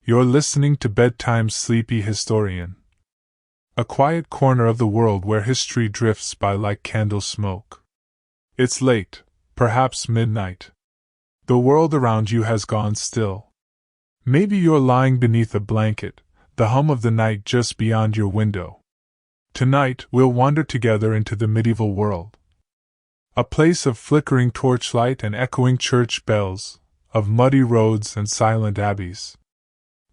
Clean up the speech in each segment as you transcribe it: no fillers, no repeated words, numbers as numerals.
You're listening to Bedtime Sleepy Historian, a quiet corner of the world where history drifts by like candle smoke. It's late, perhaps midnight. The world around you has gone still. Maybe you're lying beneath a blanket, the hum of the night just beyond your window. Tonight, we'll wander together into the medieval world. A place of flickering torchlight and echoing church bells, of muddy roads and silent abbeys.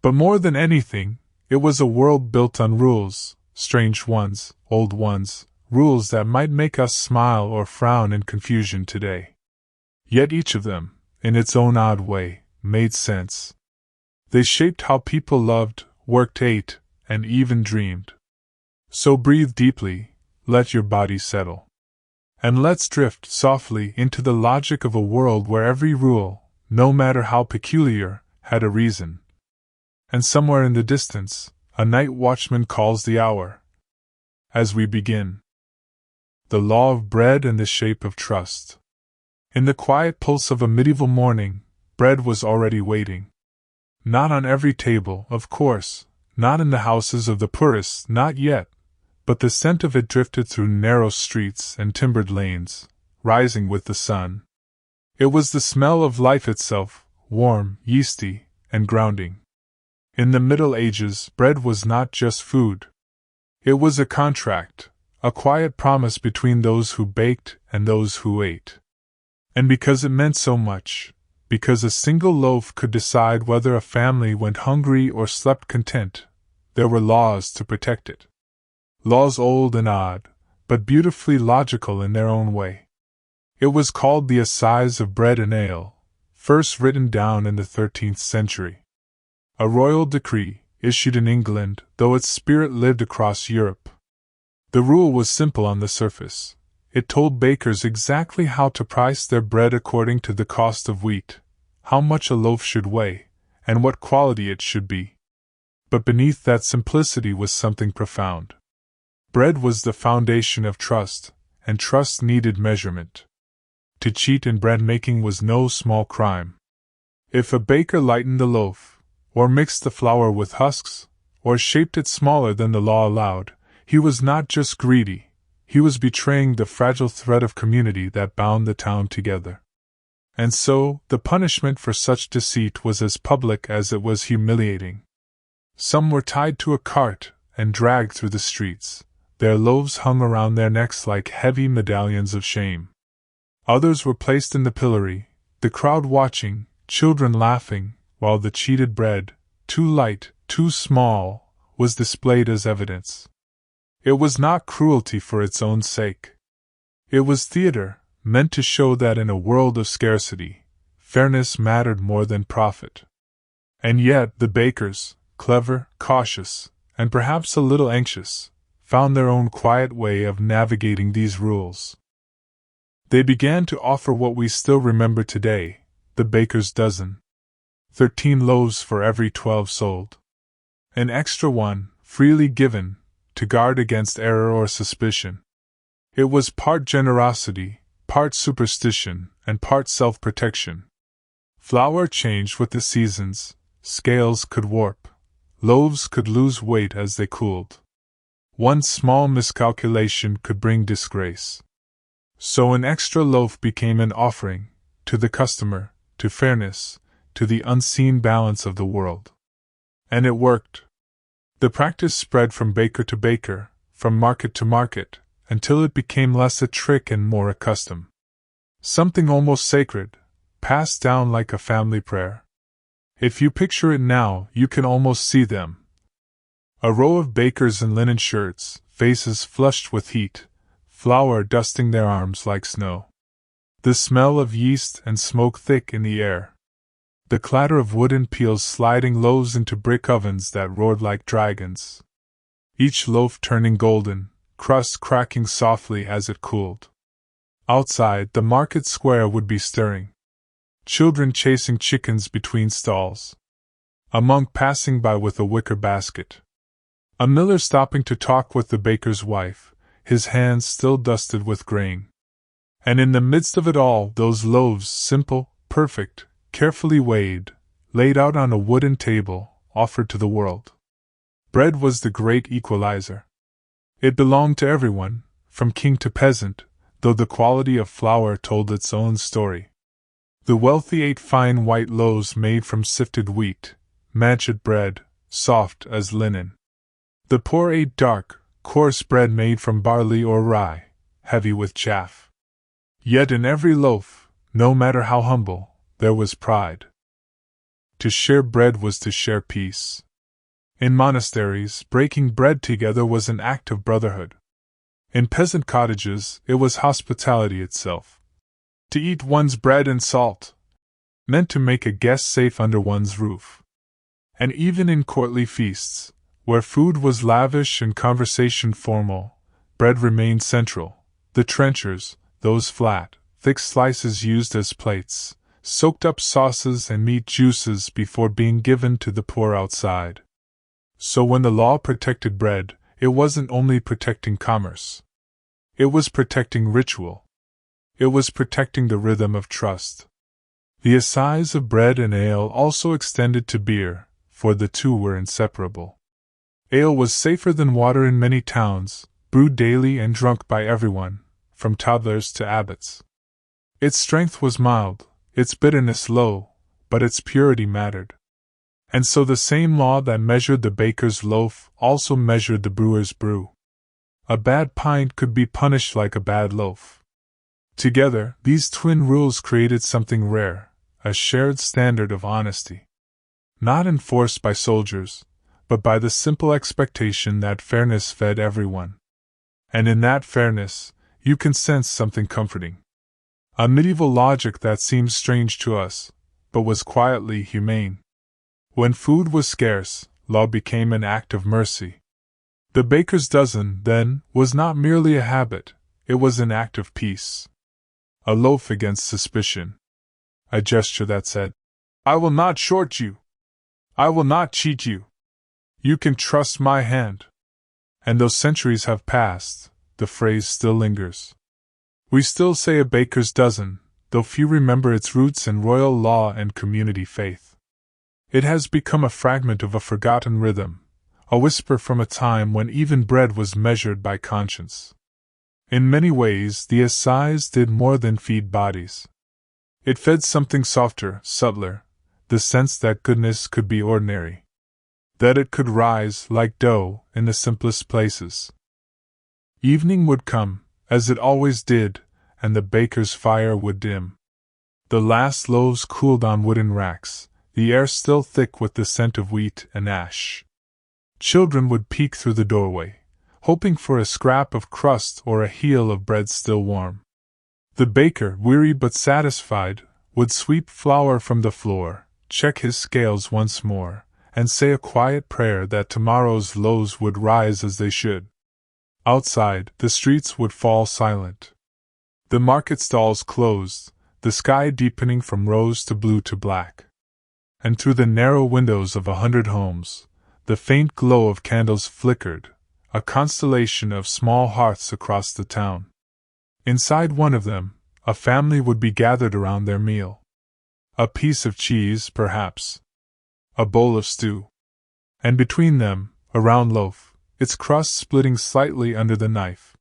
But more than anything, it was a world built on rules, strange ones, old ones, rules that might make us smile or frown in confusion today. Yet each of them, in its own odd way, made sense. They shaped how people loved, worked, ate, and even dreamed. So breathe deeply, let your body settle. And let's drift softly into the logic of a world where every rule, no matter how peculiar, had a reason. And somewhere in the distance, a night watchman calls the hour. As we begin, the law of bread and the shape of trust. In the quiet pulse of a medieval morning, bread was already waiting. Not on every table, of course, not in the houses of the poorest, not yet, but the scent of it drifted through narrow streets and timbered lanes, rising with the sun. It was the smell of life itself, warm, yeasty, and grounding. In the Middle Ages, bread was not just food. It was a contract, a quiet promise between those who baked and those who ate. And because it meant so much, because a single loaf could decide whether a family went hungry or slept content, there were laws to protect it. Laws old and odd, but beautifully logical in their own way. It was called the Assize of Bread and Ale, first written down in the 13th century. A royal decree, issued in England, though its spirit lived across Europe. The rule was simple on the surface. It told bakers exactly how to price their bread according to the cost of wheat, how much a loaf should weigh, and what quality it should be. But beneath that simplicity was something profound. Bread was the foundation of trust, and trust needed measurement. To cheat in bread making was no small crime. If a baker lightened the loaf, or mixed the flour with husks, or shaped it smaller than the law allowed, he was not just greedy, he was betraying the fragile thread of community that bound the town together. And so, the punishment for such deceit was as public as it was humiliating. Some were tied to a cart and dragged through the streets, their loaves hung around their necks like heavy medallions of shame. Others were placed in the pillory, the crowd watching, children laughing, while the cheated bread, too light, too small, was displayed as evidence. It was not cruelty for its own sake. It was theater, meant to show that in a world of scarcity, fairness mattered more than profit. And yet the bakers, clever, cautious, and perhaps a little anxious, found their own quiet way of navigating these rules. They began to offer what we still remember today, the baker's dozen. 13 loaves for every 12 sold. An extra one, freely given, to guard against error or suspicion. It was part generosity, part superstition, and part self-protection. Flour changed with the seasons, scales could warp, loaves could lose weight as they cooled. One small miscalculation could bring disgrace. So an extra loaf became an offering, to the customer, to fairness, to the unseen balance of the world. And it worked. The practice spread from baker to baker, from market to market, until it became less a trick and more a custom. Something almost sacred, passed down like a family prayer. If you picture it now, you can almost see them. A row of bakers in linen shirts, faces flushed with heat, flour dusting their arms like snow. The smell of yeast and smoke thick in the air. The clatter of wooden peels sliding loaves into brick ovens that roared like dragons. Each loaf turning golden, crust cracking softly as it cooled. Outside, the market square would be stirring. Children chasing chickens between stalls. A monk passing by with a wicker basket. A miller stopping to talk with the baker's wife, his hands still dusted with grain. And in the midst of it all, those loaves, simple, perfect, carefully weighed, laid out on a wooden table, offered to the world. Bread was the great equalizer. It belonged to everyone, from king to peasant, though the quality of flour told its own story. The wealthy ate fine white loaves made from sifted wheat, manchet bread, soft as linen. The poor ate dark, coarse bread made from barley or rye, heavy with chaff. Yet in every loaf, no matter how humble, there was pride. To share bread was to share peace. In monasteries, breaking bread together was an act of brotherhood. In peasant cottages, it was hospitality itself. To eat one's bread and salt meant to make a guest safe under one's roof. And even in courtly feasts, where food was lavish and conversation formal, bread remained central. The trenchers, those flat, thick slices used as plates, soaked up sauces and meat juices before being given to the poor outside. So when the law protected bread, it wasn't only protecting commerce. It was protecting ritual. It was protecting the rhythm of trust. The assize of bread and ale also extended to beer, for the two were inseparable. Ale was safer than water in many towns, brewed daily and drunk by everyone, from toddlers to abbots. Its strength was mild, its bitterness low, but its purity mattered. And so the same law that measured the baker's loaf also measured the brewer's brew. A bad pint could be punished like a bad loaf. Together, these twin rules created something rare, a shared standard of honesty. Not enforced by soldiers, but by the simple expectation that fairness fed everyone. And in that fairness, you can sense something comforting. A medieval logic that seems strange to us, but was quietly humane. When food was scarce, law became an act of mercy. The baker's dozen, then, was not merely a habit, it was an act of peace. A loaf against suspicion. A gesture that said, "I will not short you. I will not cheat you. You can trust my hand." And though centuries have passed, the phrase still lingers. We still say a baker's dozen, though few remember its roots in royal law and community faith. It has become a fragment of a forgotten rhythm, a whisper from a time when even bread was measured by conscience. In many ways, the assize did more than feed bodies. It fed something softer, subtler, the sense that goodness could be ordinary. That it could rise, like dough, in the simplest places. Evening would come, as it always did, and the baker's fire would dim. The last loaves cooled on wooden racks, the air still thick with the scent of wheat and ash. Children would peek through the doorway, hoping for a scrap of crust or a heel of bread still warm. The baker, weary but satisfied, would sweep flour from the floor, check his scales once more, and say a quiet prayer that tomorrow's loaves would rise as they should. Outside, the streets would fall silent. The market stalls closed, the sky deepening from rose to blue to black. And through the narrow windows of 100 homes, the faint glow of candles flickered, a constellation of small hearths across the town. Inside one of them, a family would be gathered around their meal. A piece of cheese, perhaps. A bowl of stew. And between them, a round loaf, its crust splitting slightly under the knife.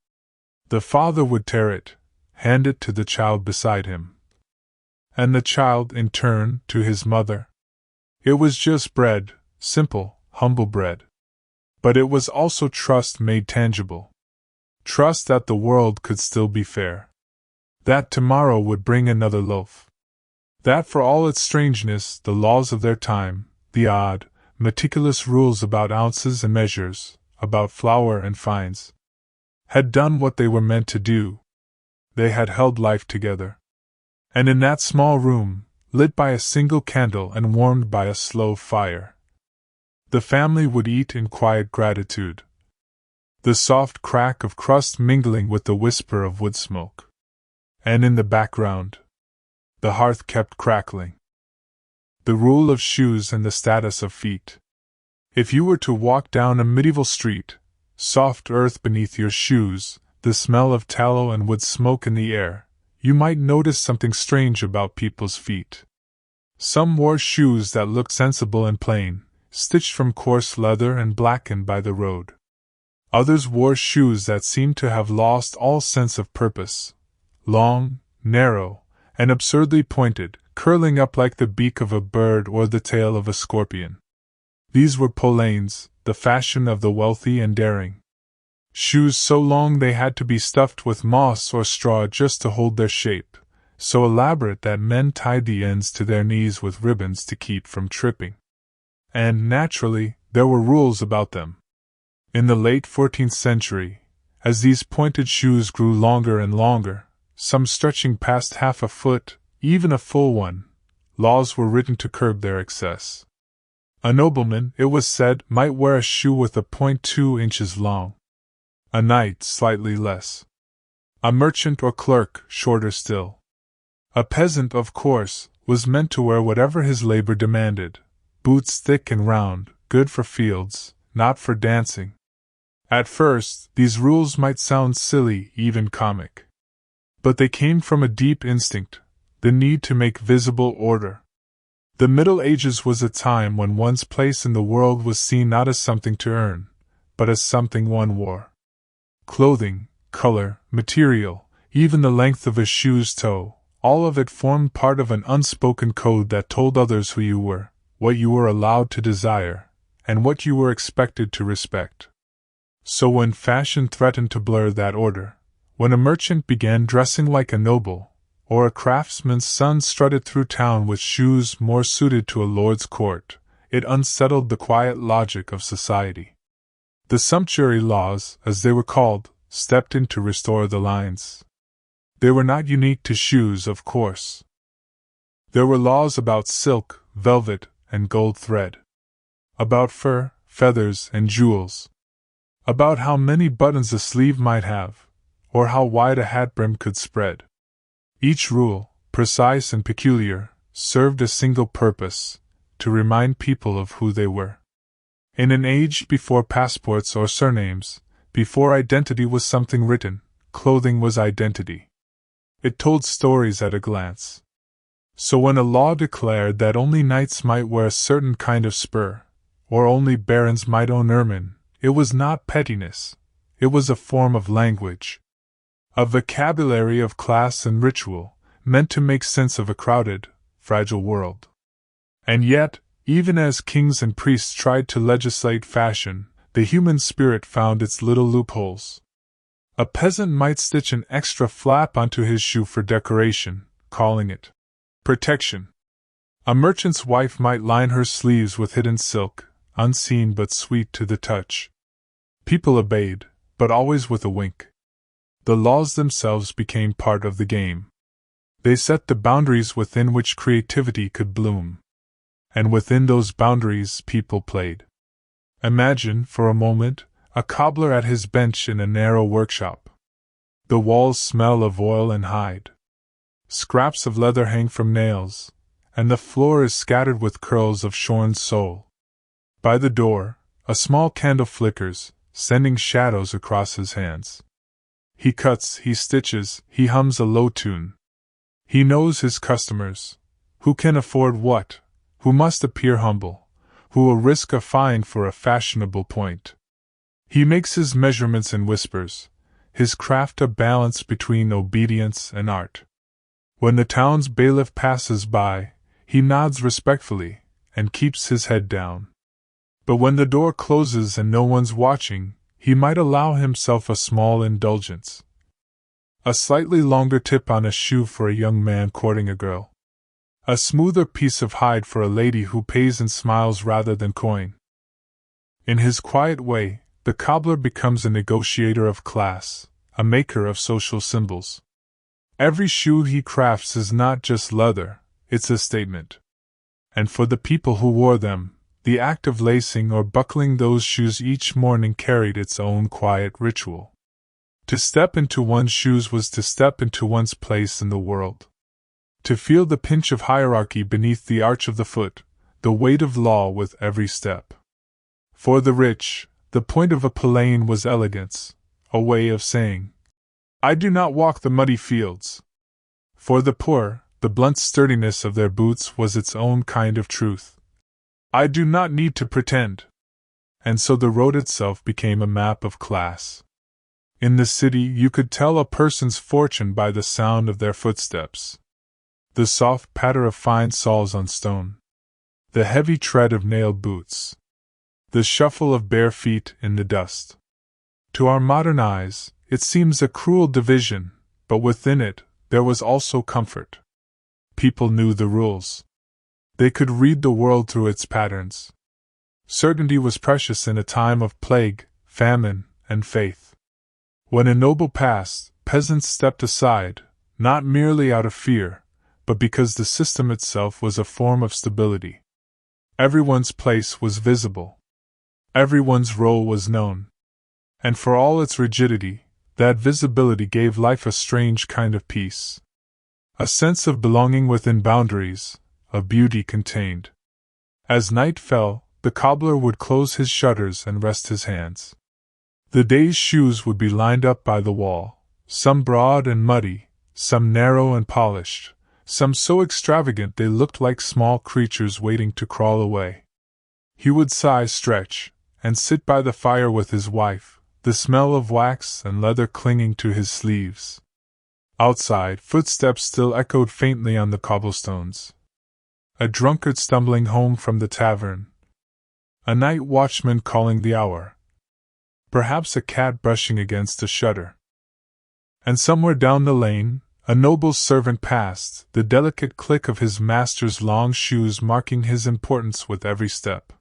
The father would tear it, hand it to the child beside him. And the child, in turn, to his mother. It was just bread, simple, humble bread. But it was also trust made tangible. Trust that the world could still be fair. That tomorrow would bring another loaf. That for all its strangeness, the laws of their time, the odd, meticulous rules about ounces and measures, about flour and fines, had done what they were meant to do. They had held life together. And in that small room, lit by a single candle and warmed by a slow fire, the family would eat in quiet gratitude, the soft crack of crust mingling with the whisper of wood smoke. And in the background, the hearth kept crackling. The rule of shoes and the status of feet. If you were to walk down a medieval street, soft earth beneath your shoes, the smell of tallow and wood smoke in the air, you might notice something strange about people's feet. Some wore shoes that looked sensible and plain, stitched from coarse leather and blackened by the road. Others wore shoes that seemed to have lost all sense of purpose, long, narrow, and absurdly pointed, curling up like the beak of a bird or the tail of a scorpion. These were polaines, the fashion of the wealthy and daring. Shoes so long they had to be stuffed with moss or straw just to hold their shape, so elaborate that men tied the ends to their knees with ribbons to keep from tripping. And, naturally, there were rules about them. In the late 14th century, as these pointed shoes grew longer and longer, some stretching past half a foot, even a full one, laws were written to curb their excess. A nobleman, it was said, might wear a shoe with a point 2 inches long. A knight slightly less. A merchant or clerk shorter still. A peasant, of course, was meant to wear whatever his labor demanded, boots thick and round, good for fields, not for dancing. At first, these rules might sound silly, even comic. But they came from a deep instinct, the need to make visible order. The Middle Ages was a time when one's place in the world was seen not as something to earn, but as something one wore. Clothing, color, material, even the length of a shoe's toe, all of it formed part of an unspoken code that told others who you were, what you were allowed to desire, and what you were expected to respect. So when fashion threatened to blur that order, when a merchant began dressing like a noble, or a craftsman's son strutted through town with shoes more suited to a lord's court, it unsettled the quiet logic of society. The sumptuary laws, as they were called, stepped in to restore the lines. They were not unique to shoes, of course. There were laws about silk, velvet, and gold thread. About fur, feathers, and jewels. About how many buttons a sleeve might have, or how wide a hat brim could spread. Each rule, precise and peculiar, served a single purpose: to remind people of who they were. In an age before passports or surnames, before identity was something written, clothing was identity. It told stories at a glance. So when a law declared that only knights might wear a certain kind of spur, or only barons might own ermine, it was not pettiness, it was a form of language. A vocabulary of class and ritual, meant to make sense of a crowded, fragile world. And yet, even as kings and priests tried to legislate fashion, the human spirit found its little loopholes. A peasant might stitch an extra flap onto his shoe for decoration, calling it protection. A merchant's wife might line her sleeves with hidden silk, unseen but sweet to the touch. People obeyed, but always with a wink. The laws themselves became part of the game. They set the boundaries within which creativity could bloom. And within those boundaries people played. Imagine, for a moment, a cobbler at his bench in a narrow workshop. The walls smell of oil and hide. Scraps of leather hang from nails, and the floor is scattered with curls of shorn sole. By the door, a small candle flickers, sending shadows across his hands. He cuts, he stitches, he hums a low tune. He knows his customers, who can afford what, who must appear humble, who will risk a fine for a fashionable point. He makes his measurements in whispers, his craft a balance between obedience and art. When the town's bailiff passes by, he nods respectfully, and keeps his head down. But when the door closes and no one's watching, he might allow himself a small indulgence. A slightly longer tip on a shoe for a young man courting a girl. A smoother piece of hide for a lady who pays in smiles rather than coin. In his quiet way, the cobbler becomes a negotiator of class, a maker of social symbols. Every shoe he crafts is not just leather, it's a statement. And for the people who wore them, the act of lacing or buckling those shoes each morning carried its own quiet ritual. To step into one's shoes was to step into one's place in the world. To feel the pinch of hierarchy beneath the arch of the foot, the weight of law with every step. For the rich, the point of a polaine was elegance, a way of saying, "I do not walk the muddy fields." For the poor, the blunt sturdiness of their boots was its own kind of truth. I do not need to pretend. And so the road itself became a map of class. In the city, you could tell a person's fortune by the sound of their footsteps. The soft patter of fine soles on stone. The heavy tread of nailed boots. The shuffle of bare feet in the dust. To our modern eyes, it seems a cruel division, but within it, there was also comfort. People knew the rules. They could read the world through its patterns. Certainty was precious in a time of plague, famine, and faith. When a noble passed, peasants stepped aside, not merely out of fear, but because the system itself was a form of stability. Everyone's place was visible. Everyone's role was known. And for all its rigidity, that visibility gave life a strange kind of peace. A sense of belonging within boundaries, of beauty contained. As night fell, the cobbler would close his shutters and rest his hands. The day's shoes would be lined up by the wall, some broad and muddy, some narrow and polished, some so extravagant they looked like small creatures waiting to crawl away. He would sigh, stretch, and sit by the fire with his wife, the smell of wax and leather clinging to his sleeves. Outside, footsteps still echoed faintly on the cobblestones. A drunkard stumbling home from the tavern. A night watchman calling the hour. Perhaps a cat brushing against a shutter. And somewhere down the lane, a noble's servant passed, the delicate click of his master's long shoes marking his importance with every step.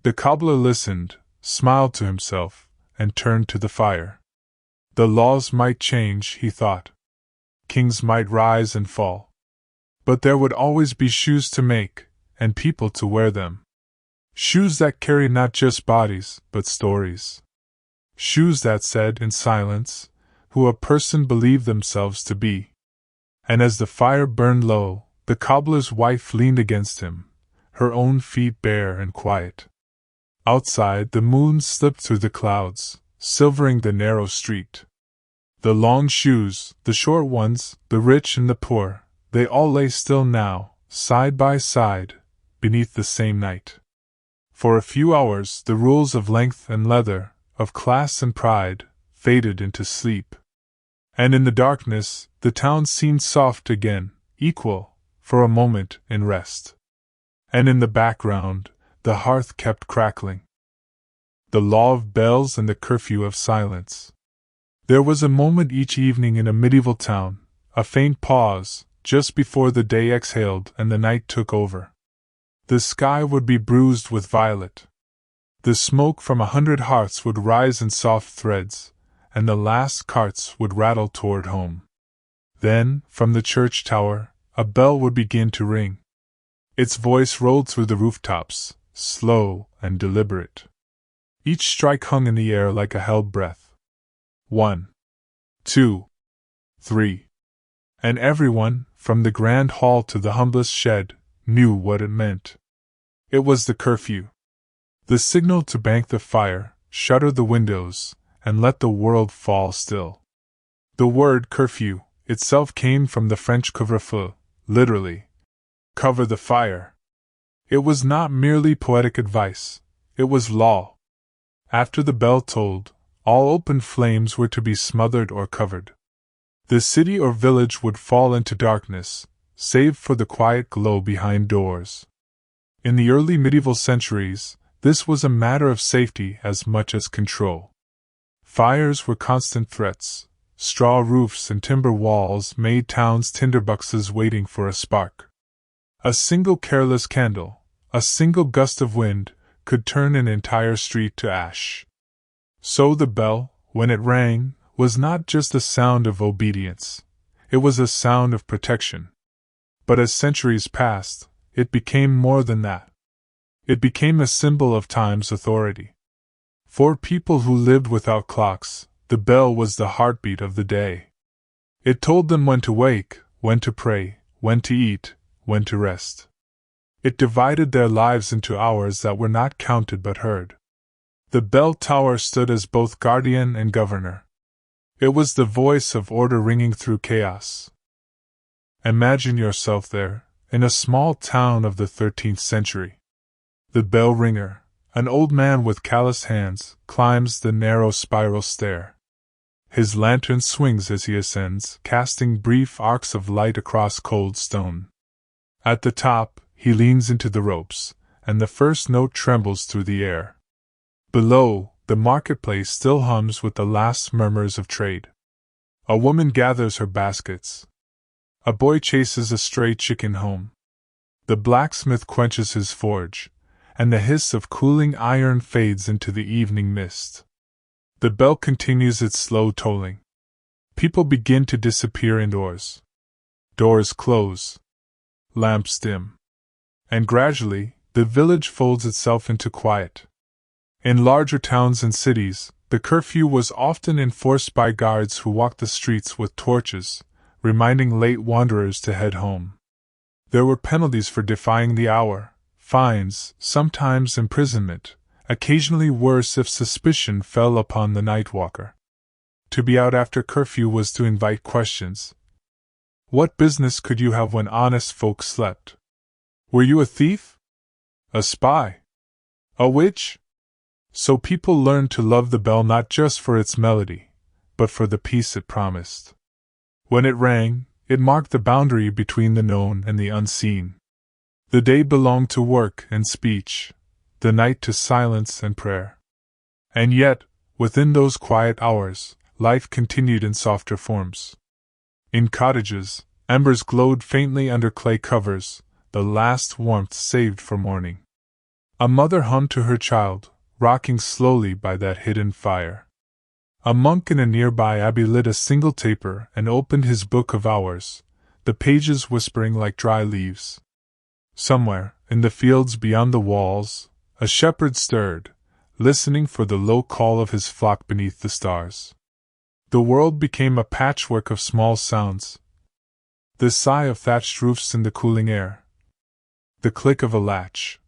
The cobbler listened, smiled to himself, and turned to the fire. The laws might change, he thought. Kings might rise and fall. But there would always be shoes to make, and people to wear them. Shoes that carried not just bodies, but stories. Shoes that said, in silence, who a person believed themselves to be. And as the fire burned low, the cobbler's wife leaned against him, her own feet bare and quiet. Outside, the moon slipped through the clouds, silvering the narrow street. The long shoes, the short ones, the rich and the poor, they all lay still now, side by side, beneath the same night. For a few hours, the rules of length and leather, of class and pride, faded into sleep. And in the darkness, the town seemed soft again, equal, for a moment, in rest. And in the background, the hearth kept crackling. The law of bells and the curfew of silence. There was a moment each evening in a medieval town, a faint pause, just before the day exhaled and the night took over. The sky would be bruised with violet. The smoke from 100 hearths would rise in soft threads, and the last carts would rattle toward home. Then, from the church tower, a bell would begin to ring. Its voice rolled through the rooftops, slow and deliberate. Each strike hung in the air like a held breath. 1, 2, 3. And everyone, from the grand hall to the humblest shed, knew what it meant. It was the curfew. The signal to bank the fire, shutter the windows, and let the world fall still. The word curfew itself came from the French couvre-feu, literally, cover the fire. It was not merely poetic advice, it was law. After the bell tolled, all open flames were to be smothered or covered. The city or village would fall into darkness, save for the quiet glow behind doors. In the early medieval centuries, this was a matter of safety as much as control. Fires were constant threats. Straw roofs and timber walls made towns tinderboxes waiting for a spark. A single careless candle, a single gust of wind, could turn an entire street to ash. So the bell, when it rang, was not just a sound of obedience. It was a sound of protection. But as centuries passed, it became more than that. It became a symbol of time's authority. For people who lived without clocks, the bell was the heartbeat of the day. It told them when to wake, when to pray, when to eat, when to rest. It divided their lives into hours that were not counted but heard. The bell tower stood as both guardian and governor. It was the voice of order ringing through chaos. Imagine yourself there, in a small town of the 13th century. The bell ringer, an old man with calloused hands, climbs the narrow spiral stair. His lantern swings as he ascends, casting brief arcs of light across cold stone. At the top, he leans into the ropes, and the first note trembles through the air. Below, the marketplace still hums with the last murmurs of trade. A woman gathers her baskets. A boy chases a stray chicken home. The blacksmith quenches his forge, and the hiss of cooling iron fades into the evening mist. The bell continues its slow tolling. People begin to disappear indoors. Doors close. Lamps dim. And gradually, the village folds itself into quiet. In larger towns and cities, the curfew was often enforced by guards who walked the streets with torches, reminding late wanderers to head home. There were penalties for defying the hour, fines, sometimes imprisonment, occasionally worse if suspicion fell upon the nightwalker. To be out after curfew was to invite questions. What business could you have when honest folk slept? Were you a thief? A spy? A witch? So people learned to love the bell not just for its melody, but for the peace it promised. When it rang, it marked the boundary between the known and the unseen. The day belonged to work and speech, the night to silence and prayer. And yet, within those quiet hours, life continued in softer forms. In cottages, embers glowed faintly under clay covers, the last warmth saved for morning. A mother hummed to her child, rocking slowly by that hidden fire. A monk in a nearby abbey lit a single taper and opened his book of hours, the pages whispering like dry leaves. Somewhere, in the fields beyond the walls, a shepherd stirred, listening for the low call of his flock beneath the stars. The world became a patchwork of small sounds. The sigh of thatched roofs in the cooling air. The click of a latch.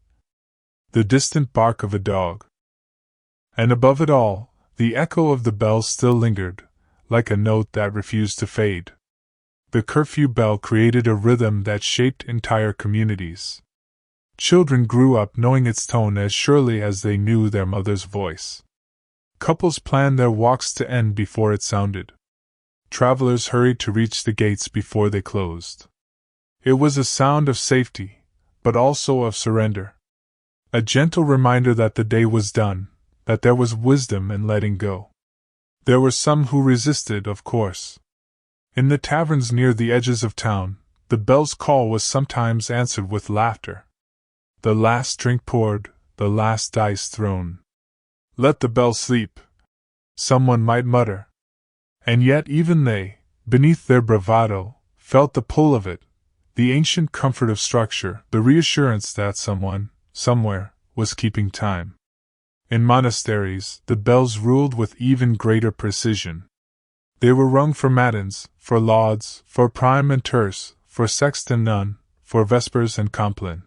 The distant bark of a dog. And above it all, the echo of the bells still lingered, like a note that refused to fade. The curfew bell created a rhythm that shaped entire communities. Children grew up knowing its tone as surely as they knew their mother's voice. Couples planned their walks to end before it sounded. Travelers hurried to reach the gates before they closed. It was a sound of safety, but also of surrender. A gentle reminder that the day was done, that there was wisdom in letting go. There were some who resisted, of course. In the taverns near the edges of town, the bell's call was sometimes answered with laughter. The last drink poured, the last dice thrown. "Let the bell sleep," someone might mutter. And yet even they, beneath their bravado, felt the pull of it, the ancient comfort of structure, the reassurance that someone, somewhere, was keeping time. In monasteries, the bells ruled with even greater precision. They were rung for matins, for lauds, for prime and terce, for sext and nun, for vespers and compline.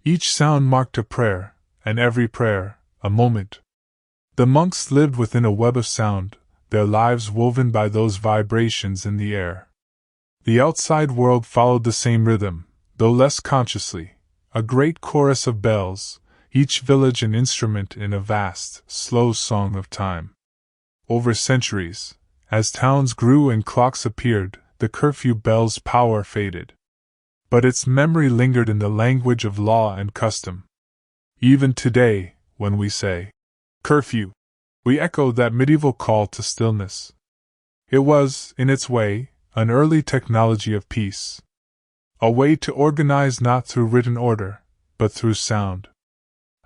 Each sound marked a prayer, and every prayer, a moment. The monks lived within a web of sound, their lives woven by those vibrations in the air. The outside world followed the same rhythm, though less consciously, a great chorus of bells, each village an instrument in a vast, slow song of time. Over centuries, as towns grew and clocks appeared, the curfew bell's power faded. But its memory lingered in the language of law and custom. Even today, when we say, "curfew," we echo that medieval call to stillness. It was, in its way, an early technology of peace. A way to organize not through written order, but through sound.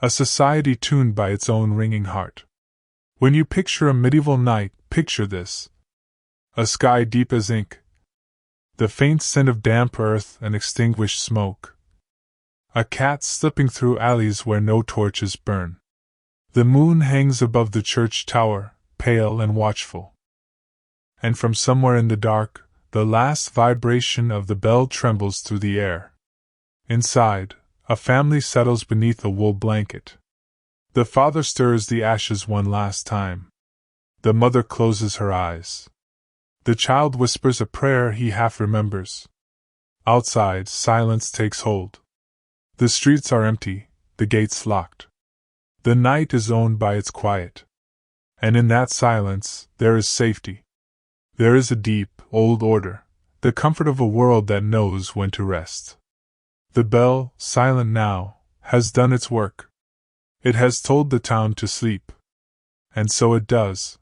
A society tuned by its own ringing heart. When you picture a medieval night, picture this. A sky deep as ink. The faint scent of damp earth and extinguished smoke. A cat slipping through alleys where no torches burn. The moon hangs above the church tower, pale and watchful. And from somewhere in the dark, the last vibration of the bell trembles through the air. Inside, a family settles beneath a wool blanket. The father stirs the ashes one last time. The mother closes her eyes. The child whispers a prayer he half remembers. Outside, silence takes hold. The streets are empty, the gates locked. The night is owned by its quiet. And in that silence, there is safety. There is a deep, old order, the comfort of a world that knows when to rest. The bell, silent now, has done its work. It has told the town to sleep. And so it does.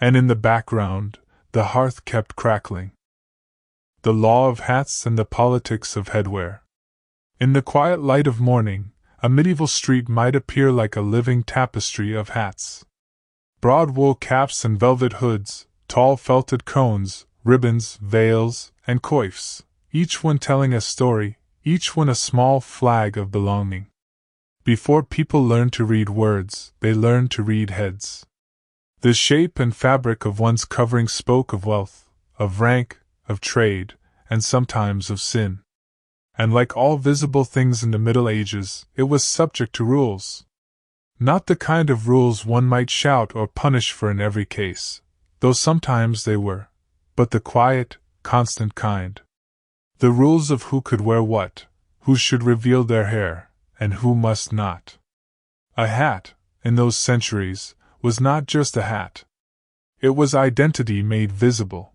And in the background, the hearth kept crackling. The law of hats and the politics of headwear. In the quiet light of morning, a medieval street might appear like a living tapestry of hats. Broad wool caps and velvet hoods, tall felted cones, ribbons, veils, and coifs, each one telling a story, each one a small flag of belonging. Before people learned to read words, they learned to read heads. The shape and fabric of one's covering spoke of wealth, of rank, of trade, and sometimes of sin. And like all visible things in the Middle Ages, it was subject to rules. Not the kind of rules one might shout or punish for in every case, though sometimes they were, but the quiet, constant kind. The rules of who could wear what, who should reveal their hair, and who must not. A hat, in those centuries, was not just a hat. It was identity made visible.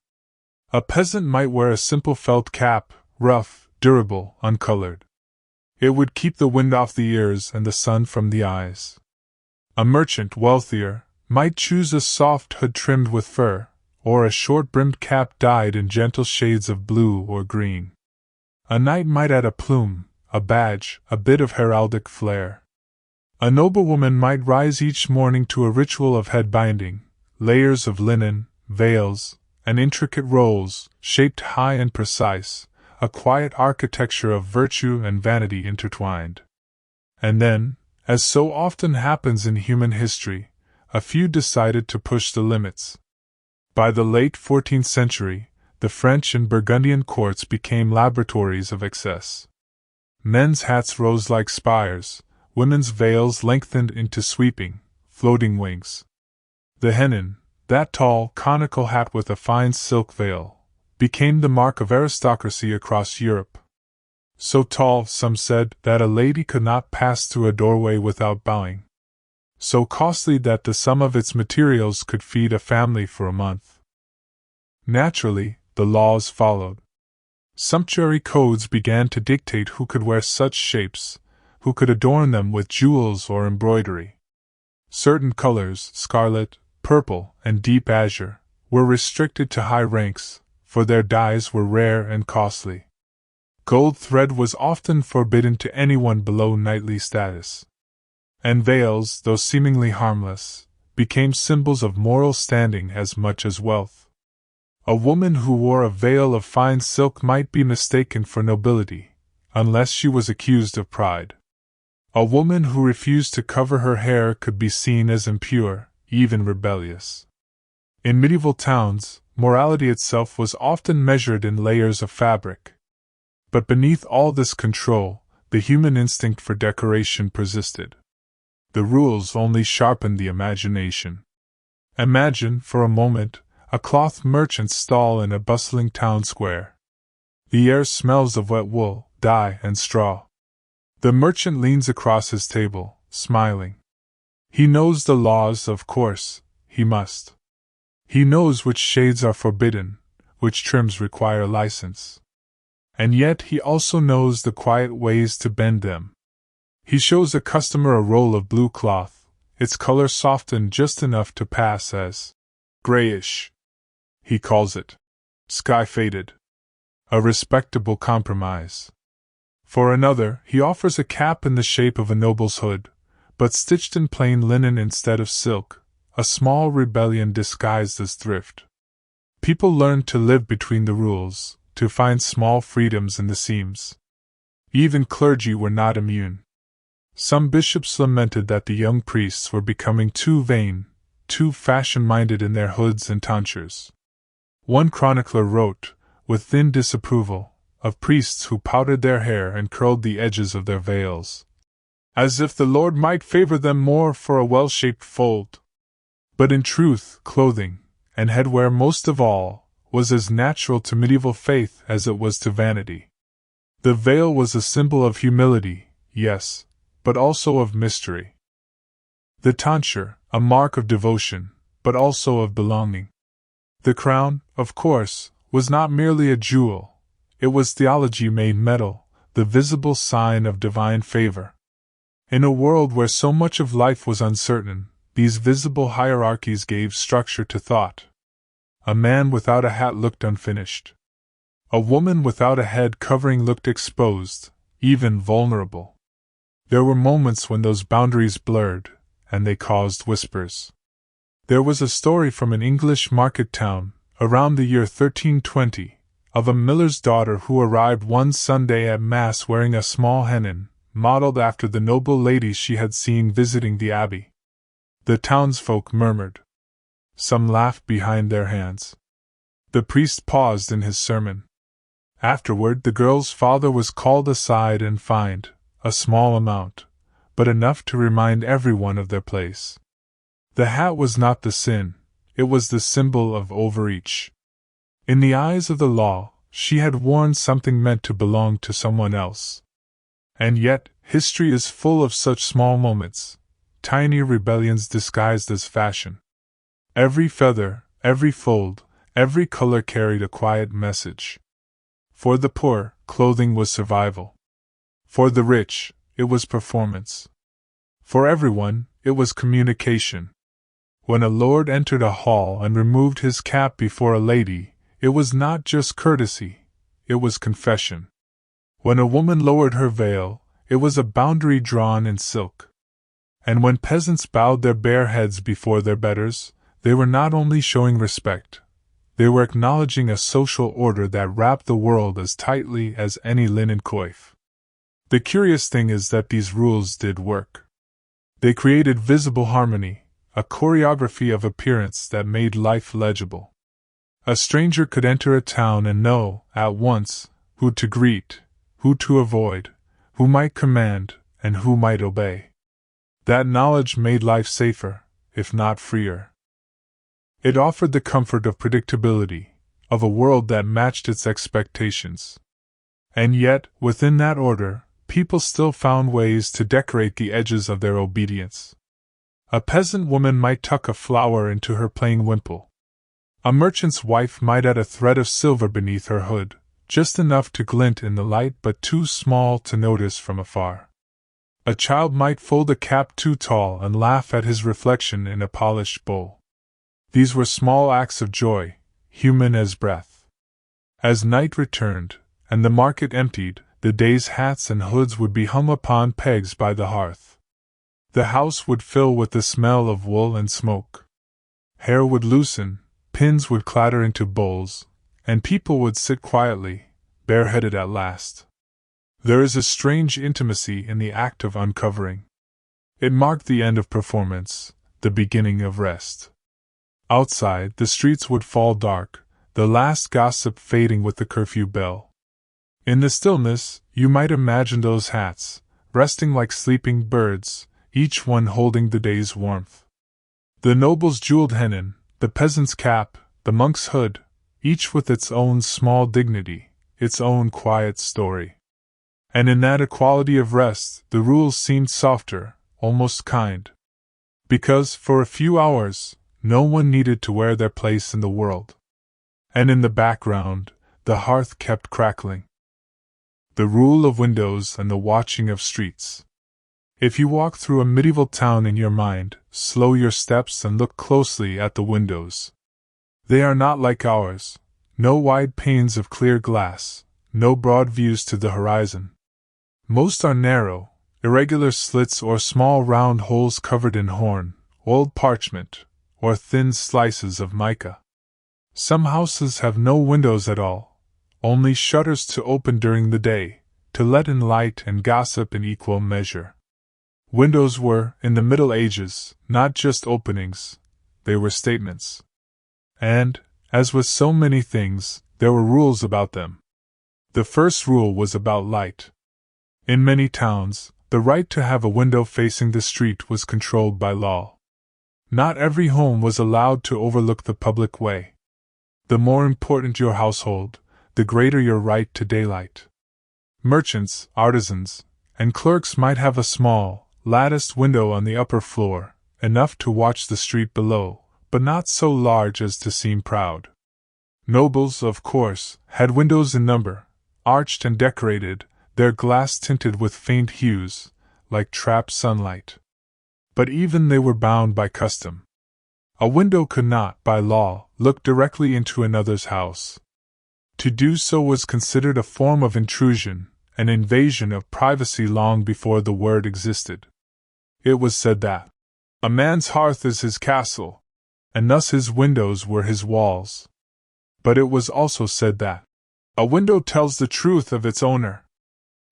A peasant might wear a simple felt cap, rough, durable, uncolored. It would keep the wind off the ears and the sun from the eyes. A merchant, wealthier, might choose a soft hood trimmed with fur, or a short-brimmed cap dyed in gentle shades of blue or green. A knight might add a plume, a badge, a bit of heraldic flair. A noblewoman might rise each morning to a ritual of head binding, layers of linen, veils, and intricate rolls, shaped high and precise, a quiet architecture of virtue and vanity intertwined. And then, as so often happens in human history, a few decided to push the limits. By the late 14th century, the French and Burgundian courts became laboratories of excess. Men's hats rose like spires, women's veils lengthened into sweeping, floating wings. The hennin, that tall, conical hat with a fine silk veil, became the mark of aristocracy across Europe. So tall, some said, that a lady could not pass through a doorway without bowing. So costly that the sum of its materials could feed a family for a month. Naturally, the laws followed. Sumptuary codes began to dictate who could wear such shapes, who could adorn them with jewels or embroidery. Certain colors, scarlet, purple, and deep azure, were restricted to high ranks, for their dyes were rare and costly. Gold thread was often forbidden to anyone below knightly status. And veils, though seemingly harmless, became symbols of moral standing as much as wealth. A woman who wore a veil of fine silk might be mistaken for nobility, unless she was accused of pride. A woman who refused to cover her hair could be seen as impure, even rebellious. In medieval towns, morality itself was often measured in layers of fabric. But beneath all this control, the human instinct for decoration persisted. The rules only sharpened the imagination. Imagine, for a moment, a cloth merchant's stall in a bustling town square. The air smells of wet wool, dye, and straw. The merchant leans across his table, smiling. He knows the laws, of course, he must. He knows which shades are forbidden, which trims require license. And yet he also knows the quiet ways to bend them. He shows a customer a roll of blue cloth, its color softened just enough to pass as grayish. He calls it sky-faded. A respectable compromise. For another, he offers a cap in the shape of a noble's hood, but stitched in plain linen instead of silk, a small rebellion disguised as thrift. People learned to live between the rules, to find small freedoms in the seams. Even clergy were not immune. Some bishops lamented that the young priests were becoming too vain, too fashion-minded in their hoods and tonsures. One chronicler wrote, with thin disapproval, of priests who powdered their hair and curled the edges of their veils, as if the Lord might favor them more for a well-shaped fold. But in truth, clothing, and headwear most of all, was as natural to medieval faith as it was to vanity. The veil was a symbol of humility, yes, but also of mystery. The tonsure, a mark of devotion, but also of belonging. The crown, of course, was not merely a jewel, it was theology made metal, the visible sign of divine favor. In a world where so much of life was uncertain, these visible hierarchies gave structure to thought. A man without a hat looked unfinished. A woman without a head covering looked exposed, even vulnerable. There were moments when those boundaries blurred, and they caused whispers. There was a story from an English market town, around the year 1320, of a miller's daughter who arrived one Sunday at Mass wearing a small hennin, modeled after the noble ladies she had seen visiting the abbey. The townsfolk murmured. Some laughed behind their hands. The priest paused in his sermon. Afterward, the girl's father was called aside and fined, a small amount, but enough to remind everyone of their place. The hat was not the sin, it was the symbol of overreach. In the eyes of the law, she had worn something meant to belong to someone else. And yet, history is full of such small moments, tiny rebellions disguised as fashion. Every feather, every fold, every color carried a quiet message. For the poor, clothing was survival. For the rich, it was performance. For everyone, it was communication. When a lord entered a hall and removed his cap before a lady, it was not just courtesy, it was confession. When a woman lowered her veil, it was a boundary drawn in silk. And when peasants bowed their bare heads before their betters, they were not only showing respect, they were acknowledging a social order that wrapped the world as tightly as any linen coif. The curious thing is that these rules did work. They created visible harmony, a choreography of appearance that made life legible. A stranger could enter a town and know, at once, who to greet, who to avoid, who might command, and who might obey. That knowledge made life safer, if not freer. It offered the comfort of predictability, of a world that matched its expectations. And yet, within that order, people still found ways to decorate the edges of their obedience. A peasant woman might tuck a flower into her plain wimple. A merchant's wife might add a thread of silver beneath her hood, just enough to glint in the light but too small to notice from afar. A child might fold a cap too tall and laugh at his reflection in a polished bowl. These were small acts of joy, human as breath. As night returned, and the market emptied, the day's hats and hoods would be hung upon pegs by the hearth. The house would fill with the smell of wool and smoke. Hair would loosen, pins would clatter into bowls, and people would sit quietly, bareheaded at last. There is a strange intimacy in the act of uncovering. It marked the end of performance, the beginning of rest. Outside, the streets would fall dark, the last gossip fading with the curfew bell. In the stillness, you might imagine those hats, resting like sleeping birds, each one holding the day's warmth. The noble's jeweled hennin, the peasant's cap, the monk's hood, each with its own small dignity, its own quiet story. And in that equality of rest, the rules seemed softer, almost kind. Because, for a few hours, no one needed to wear their place in the world. And in the background, the hearth kept crackling. The rule of windows and the watching of streets. If you walk through a medieval town in your mind, slow your steps and look closely at the windows. They are not like ours, no wide panes of clear glass, no broad views to the horizon. Most are narrow, irregular slits or small round holes covered in horn, old parchment, or thin slices of mica. Some houses have no windows at all, only shutters to open during the day, to let in light and gossip in equal measure. Windows were, in the Middle Ages, not just openings, they were statements. And, as with so many things, there were rules about them. The first rule was about light. In many towns, the right to have a window facing the street was controlled by law. Not every home was allowed to overlook the public way. The more important your household, the greater your right to daylight. Merchants, artisans, and clerks might have a small, latticed window on the upper floor, enough to watch the street below, but not so large as to seem proud. Nobles, of course, had windows in number, arched and decorated, their glass tinted with faint hues, like trapped sunlight. But even they were bound by custom. A window could not, by law, look directly into another's house. To do so was considered a form of intrusion, an invasion of privacy long before the word existed. It was said that a man's hearth is his castle, and thus his windows were his walls. But it was also said that a window tells the truth of its owner.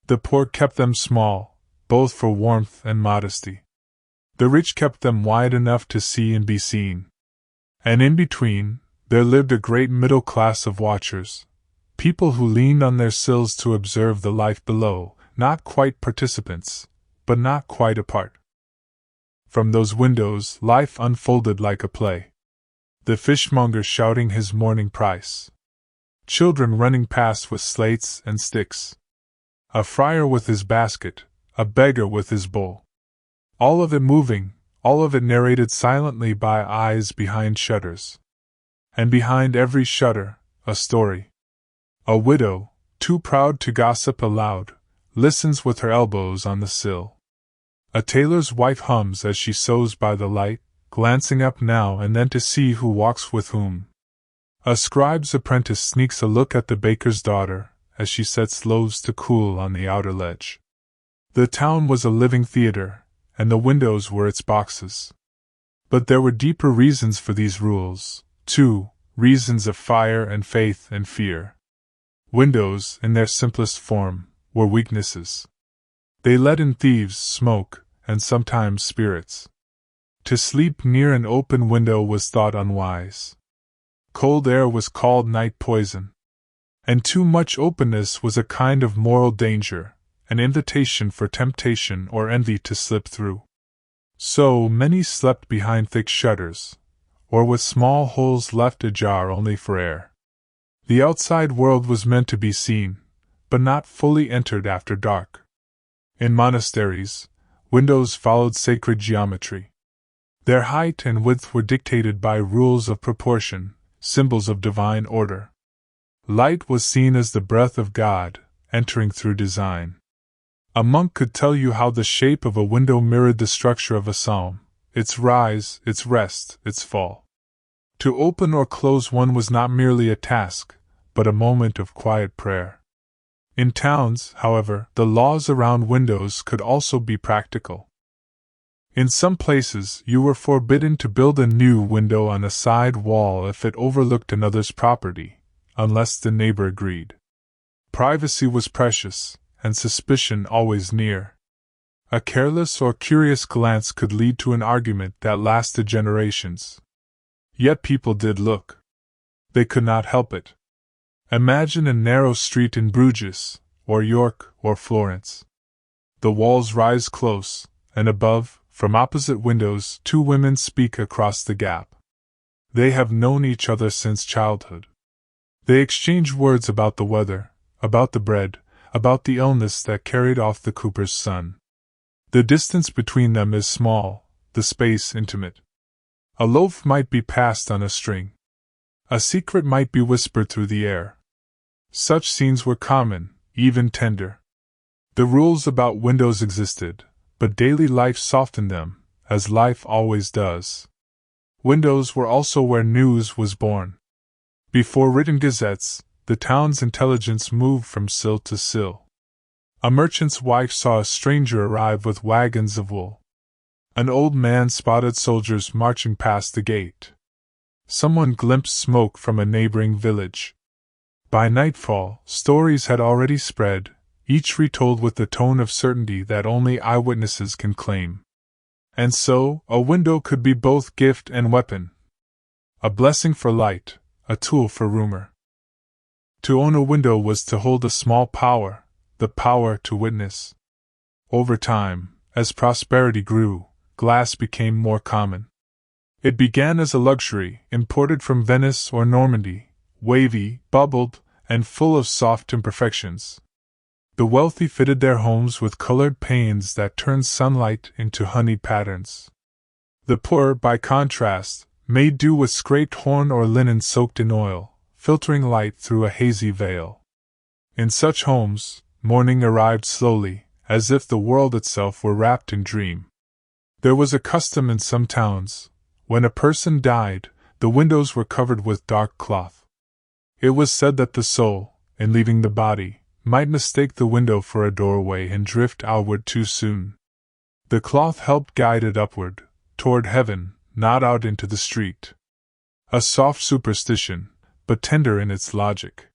The poor kept them small, both for warmth and modesty. The rich kept them wide enough to see and be seen. And in between, there lived a great middle class of watchers, people who leaned on their sills to observe the life below, not quite participants, but not quite apart. From those windows, life unfolded like a play. The fishmonger shouting his morning price. Children running past with slates and sticks. A friar with his basket, a beggar with his bowl. All of it moving, all of it narrated silently by eyes behind shutters. And behind every shutter, a story. A widow, too proud to gossip aloud, listens with her elbows on the sill. A tailor's wife hums as she sews by the light, glancing up now and then to see who walks with whom. A scribe's apprentice sneaks a look at the baker's daughter, as she sets loaves to cool on the outer ledge. The town was a living theater, and the windows were its boxes. But there were deeper reasons for these rules, too, reasons of fire and faith and fear. Windows, in their simplest form, were weaknesses. They let in thieves, smoke, and sometimes spirits. To sleep near an open window was thought unwise. Cold air was called night poison. And too much openness was a kind of moral danger, an invitation for temptation or envy to slip through. So many slept behind thick shutters, or with small holes left ajar only for air. The outside world was meant to be seen, but not fully entered after dark. In monasteries, windows followed sacred geometry. Their height and width were dictated by rules of proportion, symbols of divine order. Light was seen as the breath of God, entering through design. A monk could tell you how the shape of a window mirrored the structure of a psalm, its rise, its rest, its fall. To open or close one was not merely a task, but a moment of quiet prayer. In towns, however, the laws around windows could also be practical. In some places, you were forbidden to build a new window on a side wall if it overlooked another's property, unless the neighbor agreed. Privacy was precious, and suspicion always near. A careless or curious glance could lead to an argument that lasted generations. Yet people did look. They could not help it. Imagine a narrow street in Bruges, or York, or Florence. The walls rise close, and above, from opposite windows, two women speak across the gap. They have known each other since childhood. They exchange words about the weather, about the bread, about the illness that carried off the cooper's son. The distance between them is small, the space intimate. A loaf might be passed on a string. A secret might be whispered through the air. Such scenes were common, even tender. The rules about windows existed, but daily life softened them, as life always does. Windows were also where news was born. Before written gazettes, the town's intelligence moved from sill to sill. A merchant's wife saw a stranger arrive with wagons of wool. An old man spotted soldiers marching past the gate. Someone glimpsed smoke from a neighboring village. By nightfall, stories had already spread, each retold with the tone of certainty that only eyewitnesses can claim. And so, a window could be both gift and weapon. A blessing for light, a tool for rumor. To own a window was to hold a small power, the power to witness. Over time, as prosperity grew, glass became more common. It began as a luxury, imported from Venice or Normandy, wavy, bubbled, and full of soft imperfections. The wealthy fitted their homes with colored panes that turned sunlight into honeyed patterns. The poor, by contrast, made do with scraped horn or linen soaked in oil, filtering light through a hazy veil. In such homes, morning arrived slowly, as if the world itself were wrapped in dream. There was a custom in some towns: when a person died, the windows were covered with dark cloth. It was said that the soul, in leaving the body, might mistake the window for a doorway and drift outward too soon. The cloth helped guide it upward, toward heaven, not out into the street. A soft superstition, but tender in its logic.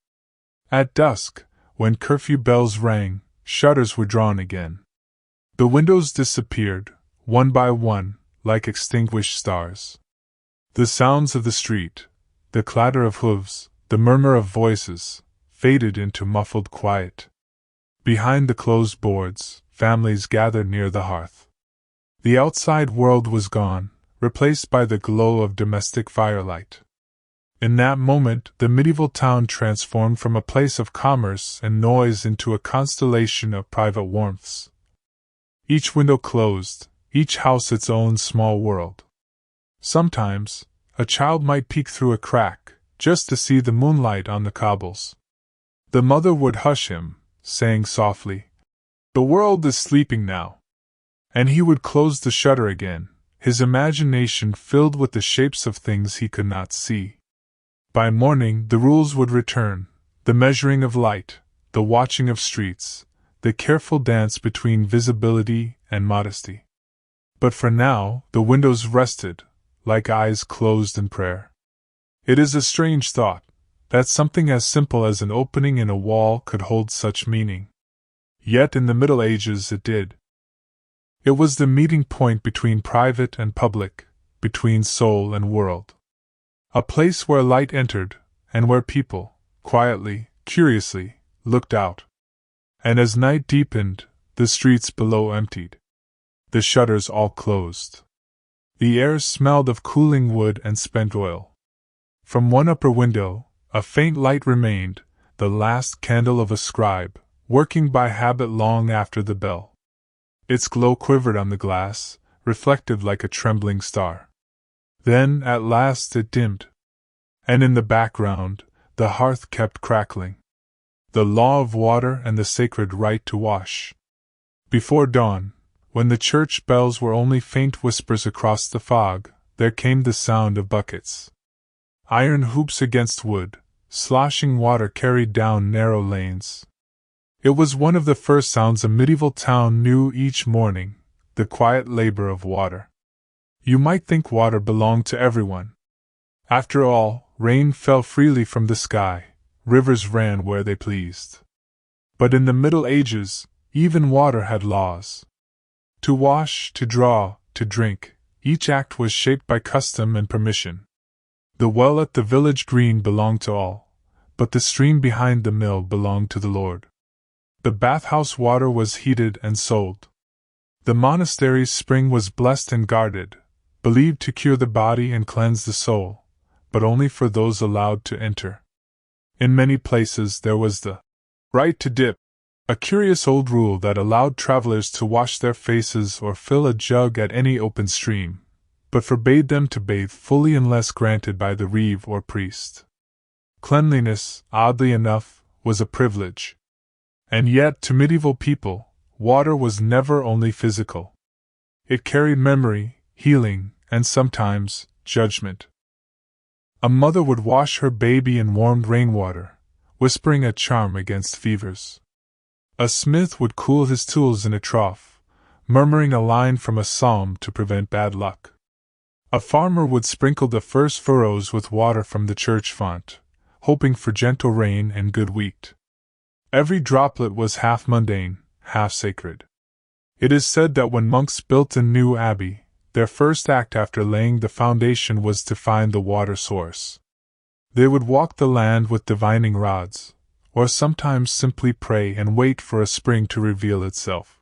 At dusk, when curfew bells rang, shutters were drawn again. The windows disappeared, one by one, like extinguished stars. The sounds of the street, the clatter of hooves, the murmur of voices, faded into muffled quiet. Behind the closed boards, families gathered near the hearth. The outside world was gone, replaced by the glow of domestic firelight. In that moment, the medieval town transformed from a place of commerce and noise into a constellation of private warmths. Each window closed, each house its own small world. Sometimes, a child might peek through a crack, just to see the moonlight on the cobbles. The mother would hush him, saying softly, "The world is sleeping now." And he would close the shutter again, his imagination filled with the shapes of things he could not see. By morning the rules would return, the measuring of light, the watching of streets, the careful dance between visibility and modesty. But for now, the windows rested, like eyes closed in prayer. It is a strange thought, that something as simple as an opening in a wall could hold such meaning. Yet in the Middle Ages it did. It was the meeting point between private and public, between soul and world. A place where light entered, and where people, quietly, curiously, looked out. And as night deepened, the streets below emptied. The shutters all closed. The air smelled of cooling wood and spent oil. From one upper window, a faint light remained, the last candle of a scribe, working by habit long after the bell. Its glow quivered on the glass, reflected like a trembling star. Then, at last, it dimmed. And in the background, the hearth kept crackling. The law of water and the sacred right to wash. Before dawn, when the church bells were only faint whispers across the fog, there came the sound of buckets. Iron hoops against wood, sloshing water carried down narrow lanes. It was one of the first sounds a medieval town knew each morning, the quiet labor of water. You might think water belonged to everyone. After all, rain fell freely from the sky, rivers ran where they pleased. But in the Middle Ages, even water had laws. To wash, to draw, to drink, each act was shaped by custom and permission. The well at the village green belonged to all, but the stream behind the mill belonged to the Lord. The bathhouse water was heated and sold. The monastery's spring was blessed and guarded, believed to cure the body and cleanse the soul, but only for those allowed to enter. In many places there was the right to dip, a curious old rule that allowed travelers to wash their faces or fill a jug at any open stream, but forbade them to bathe fully unless granted by the reeve or priest. Cleanliness, oddly enough, was a privilege. And yet, to medieval people, water was never only physical. It carried memory, healing, and sometimes, judgment. A mother would wash her baby in warmed rainwater, whispering a charm against fevers. A smith would cool his tools in a trough, murmuring a line from a psalm to prevent bad luck. A farmer would sprinkle the first furrows with water from the church font, hoping for gentle rain and good wheat. Every droplet was half mundane, half sacred. It is said that when monks built a new abbey, their first act after laying the foundation was to find the water source. They would walk the land with divining rods, or sometimes simply pray and wait for a spring to reveal itself.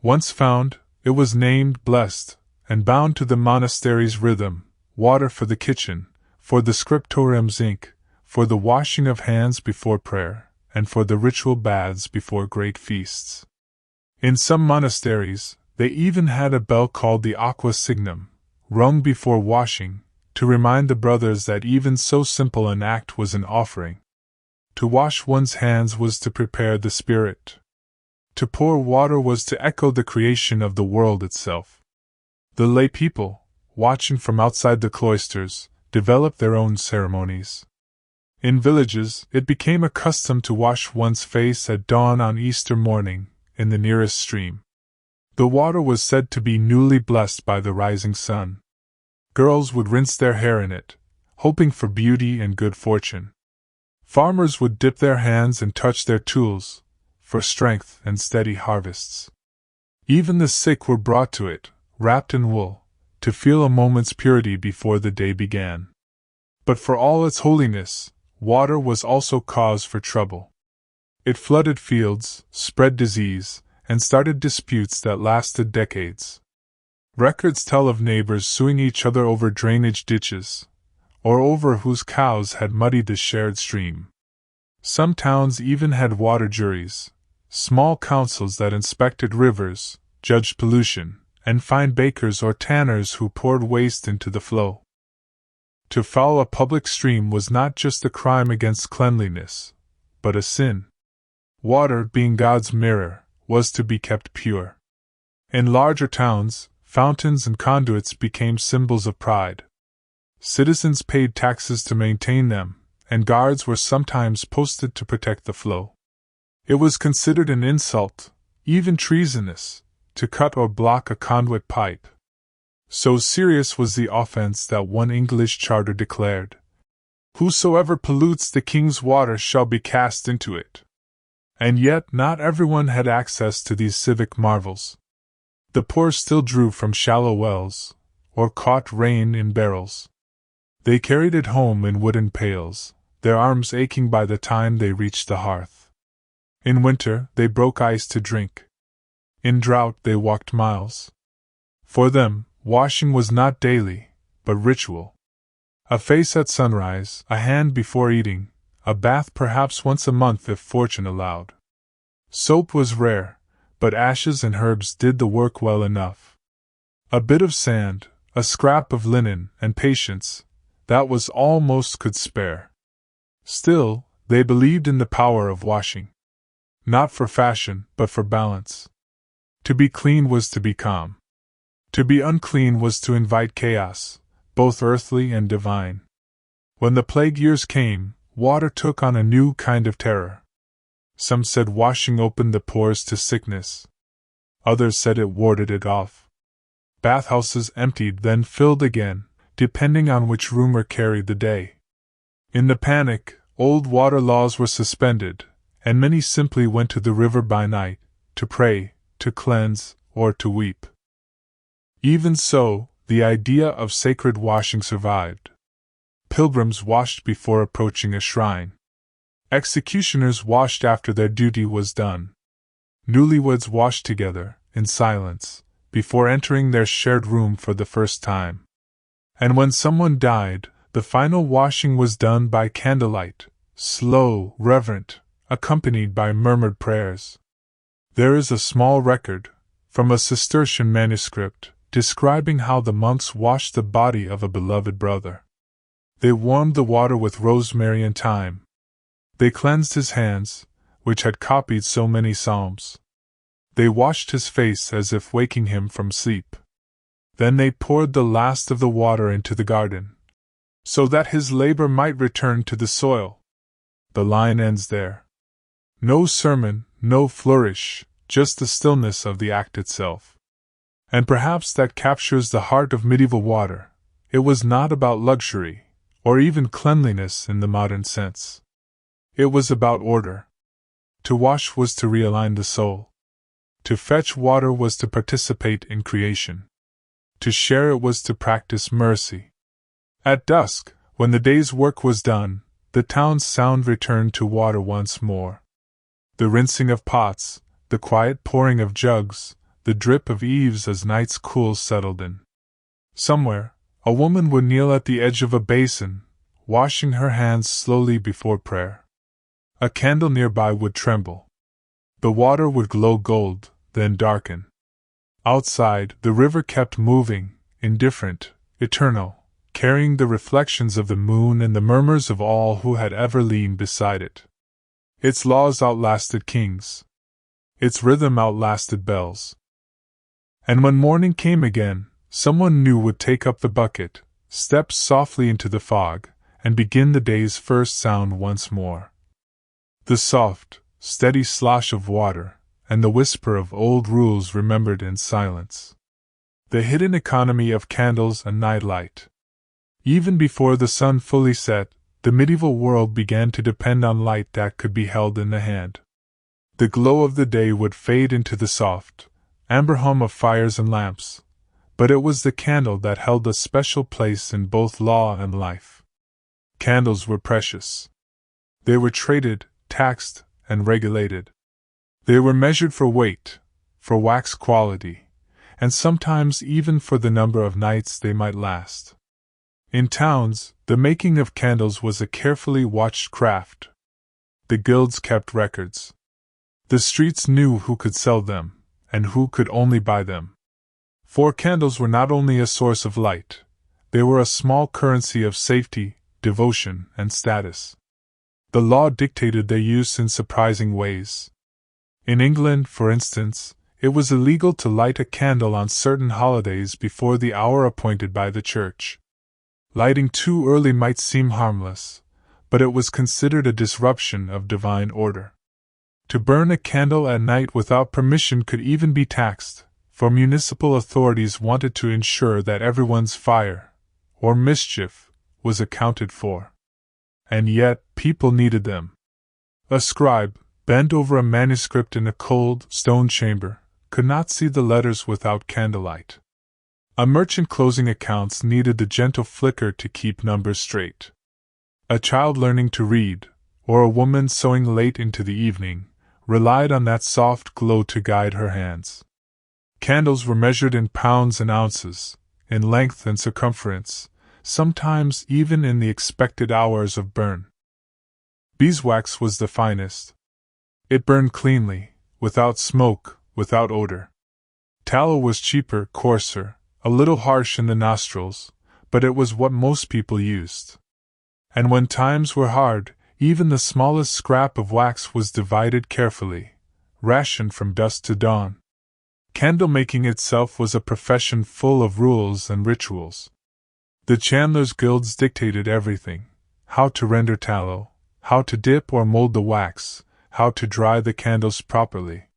Once found, it was named blessed, and bound to the monastery's rhythm: water for the kitchen, for the scriptorium's ink, for the washing of hands before prayer, and for the ritual baths before great feasts. In some monasteries, they even had a bell called the aqua signum, rung before washing, to remind the brothers that even so simple an act was an offering. To wash one's hands was to prepare the spirit. To pour water was to echo the creation of the world itself. The lay people, watching from outside the cloisters, developed their own ceremonies. In villages, it became a custom to wash one's face at dawn on Easter morning, in the nearest stream. The water was said to be newly blessed by the rising sun. Girls would rinse their hair in it, hoping for beauty and good fortune. Farmers would dip their hands and touch their tools, for strength and steady harvests. Even the sick were brought to it, wrapped in wool, to feel a moment's purity before the day began. But for all its holiness, water was also cause for trouble. It flooded fields, spread disease, and started disputes that lasted decades. Records tell of neighbors suing each other over drainage ditches, or over whose cows had muddied the shared stream. Some towns even had water juries, small councils that inspected rivers, judged pollution, and fined bakers or tanners who poured waste into the flow. To foul a public stream was not just a crime against cleanliness, but a sin. Water, being God's mirror, was to be kept pure. In larger towns, fountains and conduits became symbols of pride. Citizens paid taxes to maintain them, and guards were sometimes posted to protect the flow. It was considered an insult, even treasonous, to cut or block a conduit pipe. So serious was the offense that one English charter declared, "Whosoever pollutes the king's water shall be cast into it." And yet not everyone had access to these civic marvels. The poor still drew from shallow wells, or caught rain in barrels. They carried it home in wooden pails, their arms aching by the time they reached the hearth. In winter, they broke ice to drink. In drought, they walked miles. For them, washing was not daily, but ritual. A face at sunrise, a hand before eating, a bath perhaps once a month if fortune allowed. Soap was rare, but ashes and herbs did the work well enough. A bit of sand, a scrap of linen, and patience, that was all most could spare. Still, they believed in the power of washing. Not for fashion, but for balance. To be clean was to be calm. To be unclean was to invite chaos, both earthly and divine. When the plague years came, water took on a new kind of terror. Some said washing opened the pores to sickness. Others said it warded it off. Bathhouses emptied then filled again, depending on which rumor carried the day. In the panic, old water laws were suspended, and many simply went to the river by night, to pray, to cleanse, or to weep. Even so, the idea of sacred washing survived. Pilgrims washed before approaching a shrine. Executioners washed after their duty was done. Newlyweds washed together, in silence, before entering their shared room for the first time. And when someone died, the final washing was done by candlelight, slow, reverent, accompanied by murmured prayers. There is a small record, from a Cistercian manuscript, describing how the monks washed the body of a beloved brother. They warmed the water with rosemary and thyme. They cleansed his hands, which had copied so many psalms. They washed his face as if waking him from sleep. Then they poured the last of the water into the garden, so that his labor might return to the soil. The line ends there. No sermon, no flourish, just the stillness of the act itself. And perhaps that captures the heart of medieval water. It was not about luxury, or even cleanliness in the modern sense. It was about order. To wash was to realign the soul. To fetch water was to participate in creation. To share it was to practice mercy. At dusk, when the day's work was done, the town's sound returned to water once more. The rinsing of pots, the quiet pouring of jugs, the drip of eaves as night's cool settled in. Somewhere, a woman would kneel at the edge of a basin, washing her hands slowly before prayer. A candle nearby would tremble. The water would glow gold, then darken. Outside, the river kept moving, indifferent, eternal, carrying the reflections of the moon and the murmurs of all who had ever leaned beside it. Its laws outlasted kings. Its rhythm outlasted bells. And when morning came again, someone new would take up the bucket, step softly into the fog, and begin the day's first sound once more. The soft, steady slosh of water, and the whisper of old rules remembered in silence. The hidden economy of candles and nightlight. Even before the sun fully set, the medieval world began to depend on light that could be held in the hand. The glow of the day would fade into the soft, amber hum of fires and lamps, but it was the candle that held a special place in both law and life. Candles were precious. They were traded, taxed, and regulated. They were measured for weight, for wax quality, and sometimes even for the number of nights they might last. In towns, the making of candles was a carefully watched craft. The guilds kept records. The streets knew who could sell them, and who could only buy them. For candles were not only a source of light, they were a small currency of safety, devotion, and status. The law dictated their use in surprising ways. In England, for instance, it was illegal to light a candle on certain holidays before the hour appointed by the church. Lighting too early might seem harmless, but it was considered a disruption of divine order. To burn a candle at night without permission could even be taxed, for municipal authorities wanted to ensure that everyone's fire, or mischief, was accounted for. And yet, people needed them. A scribe, bent over a manuscript in a cold, stone chamber, could not see the letters without candlelight. A merchant closing accounts needed the gentle flicker to keep numbers straight. A child learning to read, or a woman sewing late into the evening, relied on that soft glow to guide her hands. Candles were measured in pounds and ounces, in length and circumference, sometimes even in the expected hours of burn. Beeswax was the finest. It burned cleanly, without smoke, without odor. Tallow was cheaper, coarser, a little harsh in the nostrils, but it was what most people used. And when times were hard, even the smallest scrap of wax was divided carefully, rationed from dusk to dawn. Candle-making itself was a profession full of rules and rituals. The chandlers' guilds dictated everything: how to render tallow, how to dip or mold the wax, how to dry the candles properly.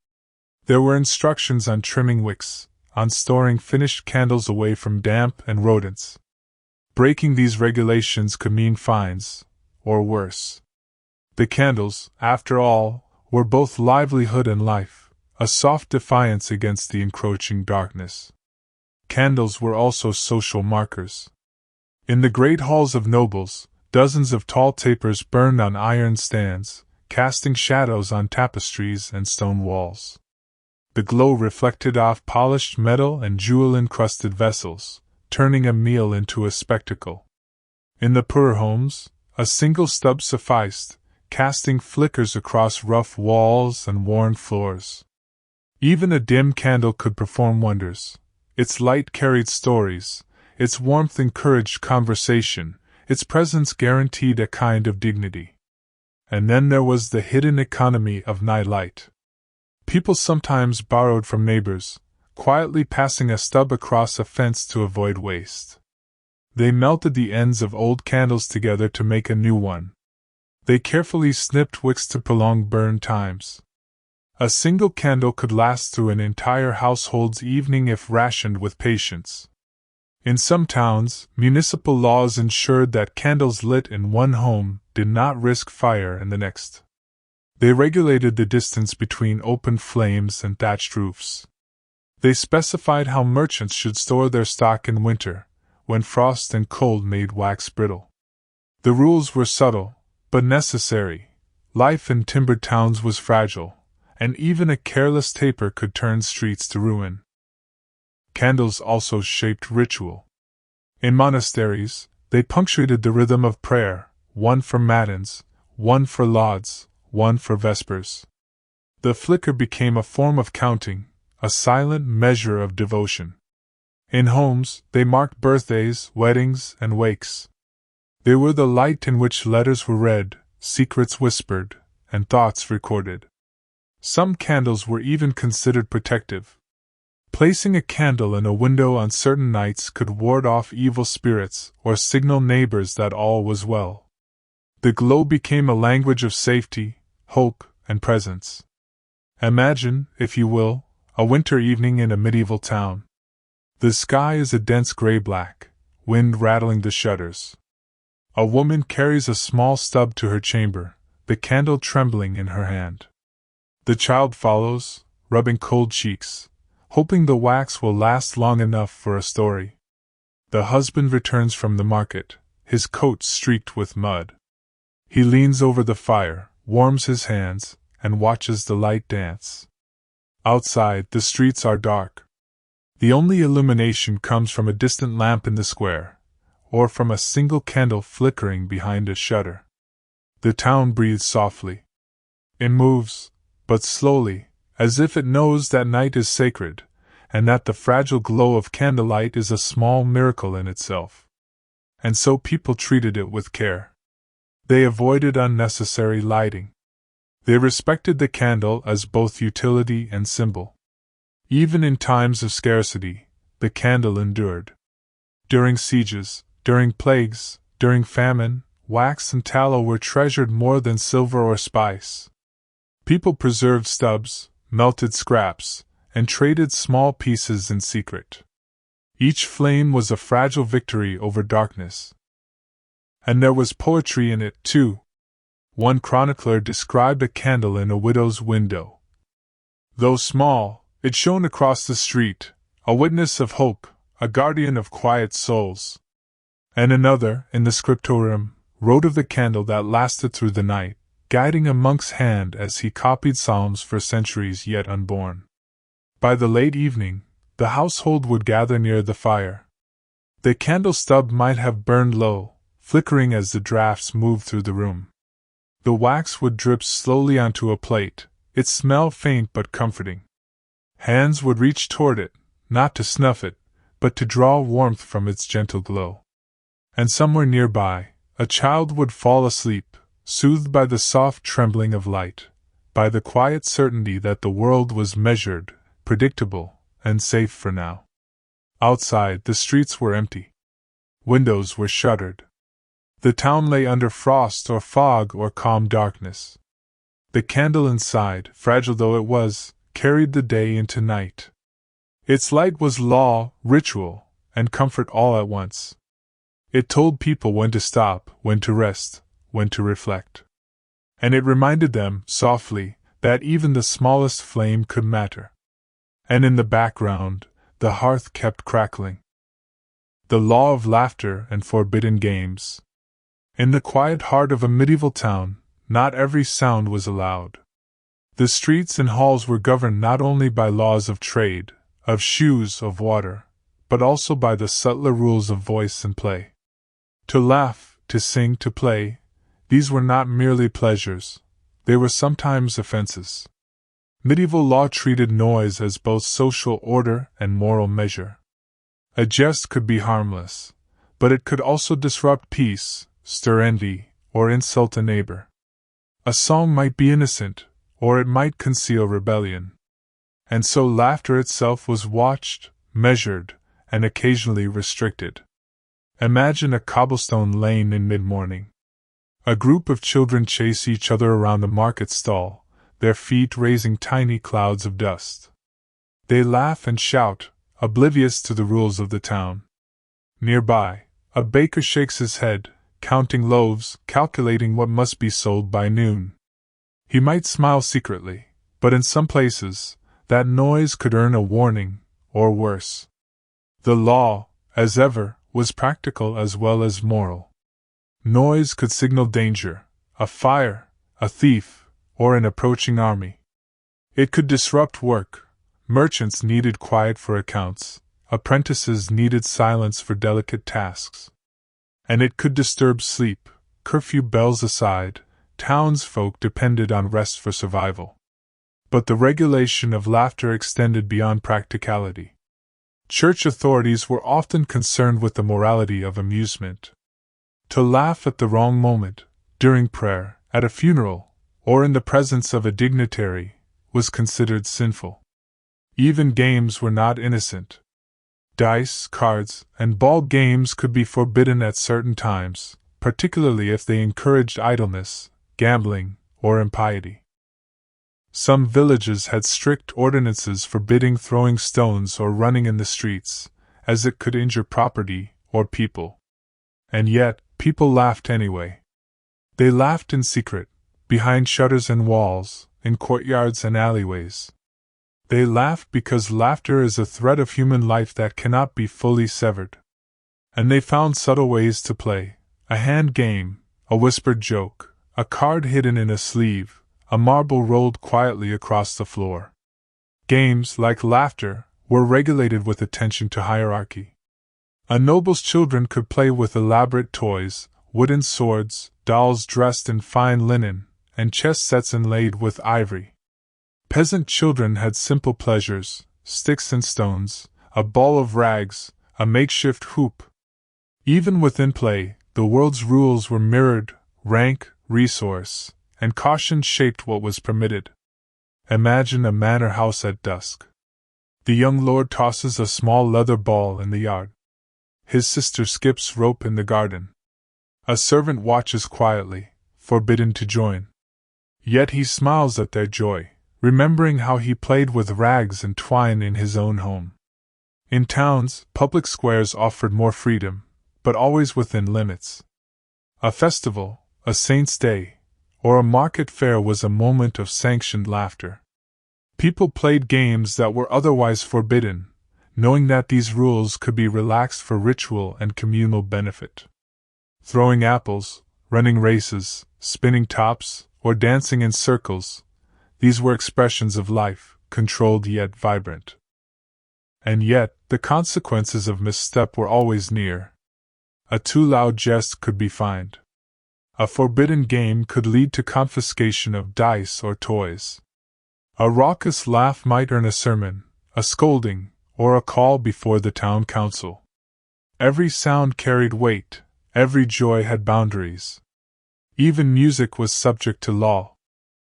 There were instructions on trimming wicks, on storing finished candles away from damp and rodents. Breaking these regulations could mean fines, or worse. The candles, after all, were both livelihood and life, a soft defiance against the encroaching darkness. Candles were also social markers. In the great halls of nobles, dozens of tall tapers burned on iron stands, casting shadows on tapestries and stone walls. The glow reflected off polished metal and jewel-encrusted vessels, turning a meal into a spectacle. In the poorer homes, a single stub sufficed, casting flickers across rough walls and worn floors. Even a dim candle could perform wonders. Its light carried stories, its warmth encouraged conversation, its presence guaranteed a kind of dignity. And then there was the hidden economy of nightlight. People sometimes borrowed from neighbors, quietly passing a stub across a fence to avoid waste. They melted the ends of old candles together to make a new one. They carefully snipped wicks to prolong burn times. A single candle could last through an entire household's evening if rationed with patience. In some towns, municipal laws ensured that candles lit in one home did not risk fire in the next. They regulated the distance between open flames and thatched roofs. They specified how merchants should store their stock in winter, when frost and cold made wax brittle. The rules were subtle, but necessary. Life in timbered towns was fragile, and even a careless taper could turn streets to ruin. Candles also shaped ritual. In monasteries, they punctuated the rhythm of prayer, one for matins, one for lauds, one for vespers. The flicker became a form of counting, a silent measure of devotion. In homes, they marked birthdays, weddings, and wakes. They were the light in which letters were read, secrets whispered, and thoughts recorded. Some candles were even considered protective. Placing a candle in a window on certain nights could ward off evil spirits or signal neighbors that all was well. The glow became a language of safety, hope, and presence. Imagine, if you will, a winter evening in a medieval town. The sky is a dense gray-black, wind rattling the shutters. A woman carries a small stub to her chamber, the candle trembling in her hand. The child follows, rubbing cold cheeks, hoping the wax will last long enough for a story. The husband returns from the market, his coat streaked with mud. He leans over the fire, warms his hands, and watches the light dance. Outside, the streets are dark. The only illumination comes from a distant lamp in the square, or from a single candle flickering behind a shutter. The town breathes softly. It moves, but slowly, as if it knows that night is sacred, and that the fragile glow of candlelight is a small miracle in itself. And so people treated it with care. They avoided unnecessary lighting. They respected the candle as both utility and symbol. Even in times of scarcity, the candle endured. During sieges, during plagues, during famine, wax and tallow were treasured more than silver or spice. People preserved stubs, melted scraps, and traded small pieces in secret. Each flame was a fragile victory over darkness. And there was poetry in it, too. One chronicler described a candle in a widow's window. Though small, it shone across the street, a witness of hope, a guardian of quiet souls. And another, in the scriptorium, wrote of the candle that lasted through the night, guiding a monk's hand as he copied psalms for centuries yet unborn. By the late evening, the household would gather near the fire. The candle stub might have burned low, flickering as the drafts moved through the room. The wax would drip slowly onto a plate, its smell faint but comforting. Hands would reach toward it, not to snuff it, but to draw warmth from its gentle glow. And somewhere nearby, a child would fall asleep, soothed by the soft trembling of light, by the quiet certainty that the world was measured, predictable, and safe for now. Outside, the streets were empty. Windows were shuttered. The town lay under frost or fog or calm darkness. The candle inside, fragile though it was, carried the day into night. Its light was law, ritual, and comfort all at once. It told people when to stop, when to rest, when to reflect. And it reminded them, softly, that even the smallest flame could matter. And in the background, the hearth kept crackling. The law of laughter and forbidden games. In the quiet heart of a medieval town, not every sound was allowed. The streets and halls were governed not only by laws of trade, of shoes, of water, but also by the subtler rules of voice and play. To laugh, to sing, to play, these were not merely pleasures, they were sometimes offenses. Medieval law treated noise as both social order and moral measure. A jest could be harmless, but it could also disrupt peace, stir envy, or insult a neighbor. A song might be innocent, or it might conceal rebellion. And so laughter itself was watched, measured, and occasionally restricted. Imagine a cobblestone lane in mid-morning. A group of children chase each other around the market stall, their feet raising tiny clouds of dust. They laugh and shout, oblivious to the rules of the town. Nearby, a baker shakes his head, counting loaves, calculating what must be sold by noon. He might smile secretly, but in some places, that noise could earn a warning, or worse. The law, as ever, was practical as well as moral. Noise could signal danger, a fire, a thief, or an approaching army. It could disrupt work. Merchants needed quiet for accounts, apprentices needed silence for delicate tasks. And it could disturb sleep, curfew bells aside, townsfolk depended on rest for survival. But the regulation of laughter extended beyond practicality. Church authorities were often concerned with the morality of amusement. To laugh at the wrong moment, during prayer, at a funeral, or in the presence of a dignitary, was considered sinful. Even games were not innocent. Dice, cards, and ball games could be forbidden at certain times, particularly if they encouraged idleness, gambling, or impiety. Some villages had strict ordinances forbidding throwing stones or running in the streets, as it could injure property or people. And yet, people laughed anyway. They laughed in secret, behind shutters and walls, in courtyards and alleyways. They laughed because laughter is a thread of human life that cannot be fully severed. And they found subtle ways to play: a hand game, a whispered joke, a card hidden in a sleeve, a marble rolled quietly across the floor. Games, like laughter, were regulated with attention to hierarchy. A noble's children could play with elaborate toys, wooden swords, dolls dressed in fine linen, and chess sets inlaid with ivory. Peasant children had simple pleasures: sticks and stones, a ball of rags, a makeshift hoop. Even within play, the world's rules were mirrored: rank, resource, and caution shaped what was permitted. Imagine a manor house at dusk. The young lord tosses a small leather ball in the yard. His sister skips rope in the garden. A servant watches quietly, forbidden to join. Yet he smiles at their joy, remembering how he played with rags and twine in his own home. In towns, public squares offered more freedom, but always within limits. A festival, a saint's day, or a market fair was a moment of sanctioned laughter. People played games that were otherwise forbidden, knowing that these rules could be relaxed for ritual and communal benefit. Throwing apples, running races, spinning tops, or dancing in circles, these were expressions of life, controlled yet vibrant. And yet, the consequences of misstep were always near. A too loud jest could be fined. A forbidden game could lead to confiscation of dice or toys. A raucous laugh might earn a sermon, a scolding, or a call before the town council. Every sound carried weight, every joy had boundaries. Even music was subject to law.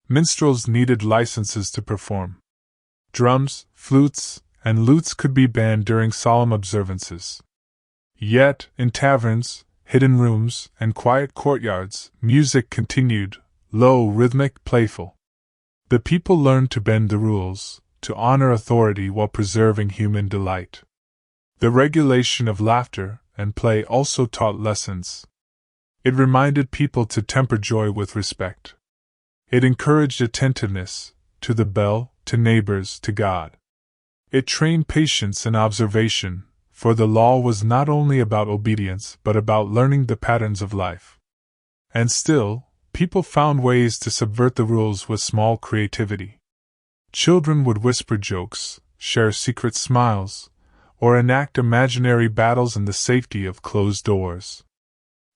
Minstrels needed licenses to perform. Drums, flutes, and lutes could be banned during solemn observances. Yet, in taverns, hidden rooms, and quiet courtyards, music continued, low, rhythmic, playful. The people learned to bend the rules, to honor authority while preserving human delight. The regulation of laughter and play also taught lessons. It reminded people to temper joy with respect. It encouraged attentiveness, to the bell, to neighbors, to God. It trained patience and observation, for the law was not only about obedience but about learning the patterns of life. And still, people found ways to subvert the rules with small creativity. Children would whisper jokes, share secret smiles, or enact imaginary battles in the safety of closed doors.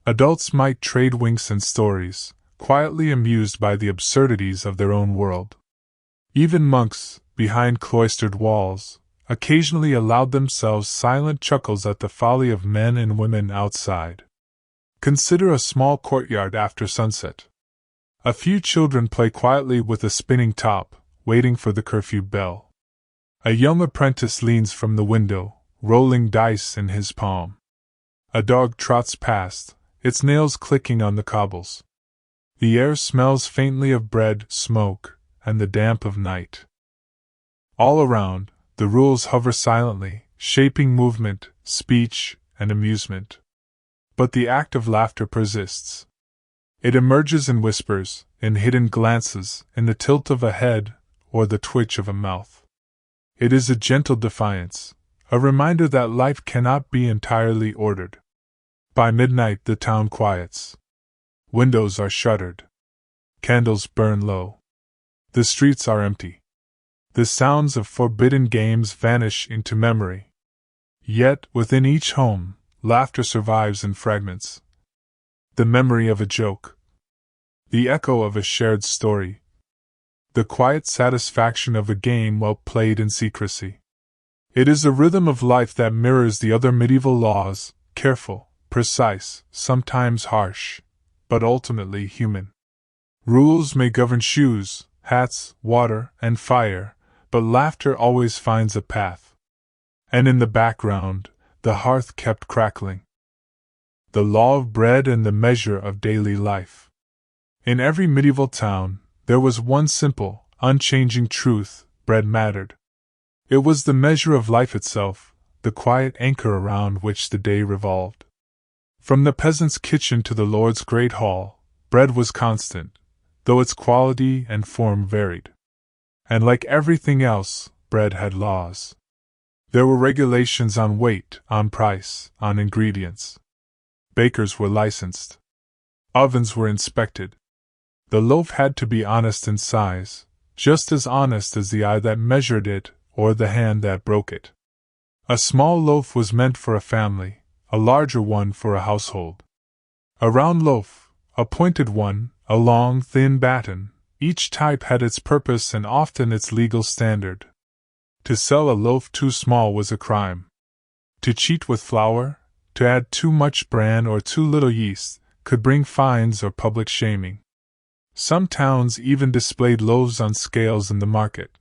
Adults might trade winks and stories, quietly amused by the absurdities of their own world. Even monks, behind cloistered walls, occasionally allowed themselves silent chuckles at the folly of men and women outside. Consider a small courtyard after sunset. A few children play quietly with a spinning top, waiting for the curfew bell. A young apprentice leans from the window, rolling dice in his palm. A dog trots past, its nails clicking on the cobbles. The air smells faintly of bread, smoke, and the damp of night. All around, the rules hover silently, shaping movement, speech, and amusement. But the act of laughter persists. It emerges in whispers, in hidden glances, in the tilt of a head, or the twitch of a mouth. It is a gentle defiance, a reminder that life cannot be entirely ordered. By midnight the town quiets. Windows are shuttered. Candles burn low. The streets are empty. The sounds of forbidden games vanish into memory. Yet, within each home, laughter survives in fragments. The memory of a joke. the echo of a shared story, the quiet satisfaction of a game well played in secrecy. It is a rhythm of life that mirrors the other medieval laws, careful, precise, sometimes harsh, but ultimately human. Rules may govern shoes, hats, water, and fire, but laughter always finds a path. And in the background, the hearth kept crackling. The law of bread and the measure of daily life. In every medieval town, there was one simple, unchanging truth: bread mattered. It was the measure of life itself, the quiet anchor around which the day revolved. From the peasant's kitchen to the lord's great hall, bread was constant, though its quality and form varied. And like everything else, bread had laws. There were regulations on weight, on price, on ingredients. Bakers were licensed. Ovens were inspected. The loaf had to be honest in size, just as honest as the eye that measured it or the hand that broke it. A small loaf was meant for a family, a larger one for a household. A round loaf, a pointed one, a long, thin batten, each type had its purpose and often its legal standard. To sell a loaf too small was a crime. To cheat with flour, to add too much bran or too little yeast, could bring fines or public shaming. Some towns even displayed loaves on scales in the market,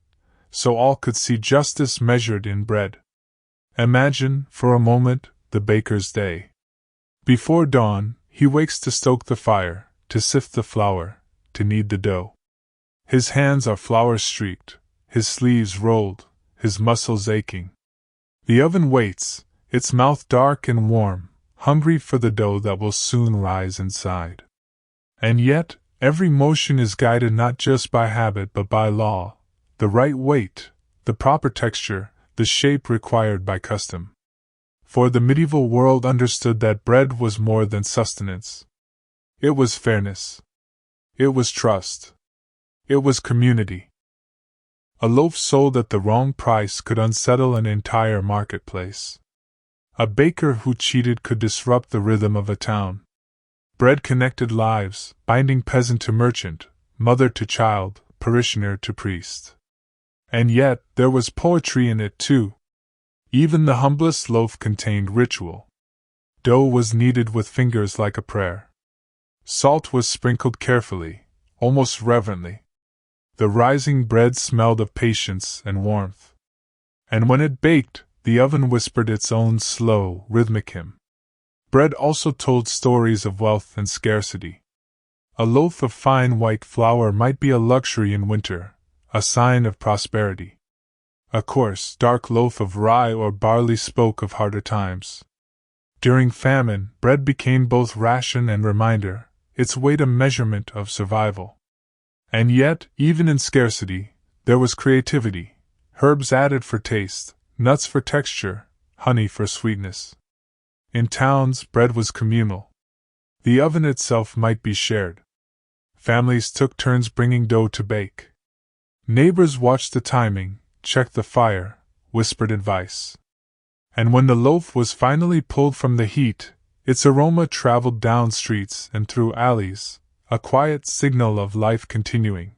so all could see justice measured in bread. Imagine, for a moment, the baker's day. Before dawn, he wakes to stoke the fire, to sift the flour, to knead the dough. His hands are flour-streaked, his sleeves rolled, his muscles aching. The oven waits, its mouth dark and warm, hungry for the dough that will soon rise inside. And yet, every motion is guided not just by habit but by law, the right weight, the proper texture, the shape required by custom. For the medieval world understood that bread was more than sustenance. It was fairness. It was trust. It was community. A loaf sold at the wrong price could unsettle an entire marketplace. A baker who cheated could disrupt the rhythm of a town. Bread connected lives, binding peasant to merchant, mother to child, parishioner to priest. And yet, there was poetry in it too. Even the humblest loaf contained ritual. Dough was kneaded with fingers like a prayer. Salt was sprinkled carefully, almost reverently. The rising bread smelled of patience and warmth. And when it baked, the oven whispered its own slow, rhythmic hymn. Bread also told stories of wealth and scarcity. A loaf of fine white flour might be a luxury in winter, a sign of prosperity. A coarse, dark loaf of rye or barley spoke of harder times. During famine, bread became both ration and reminder, its weight a measurement of survival. And yet, even in scarcity, there was creativity, herbs added for taste, nuts for texture, honey for sweetness. In towns, bread was communal. The oven itself might be shared. Families took turns bringing dough to bake. Neighbors watched the timing, checked the fire, whispered advice. And when the loaf was finally pulled from the heat, its aroma traveled down streets and through alleys, a quiet signal of life continuing.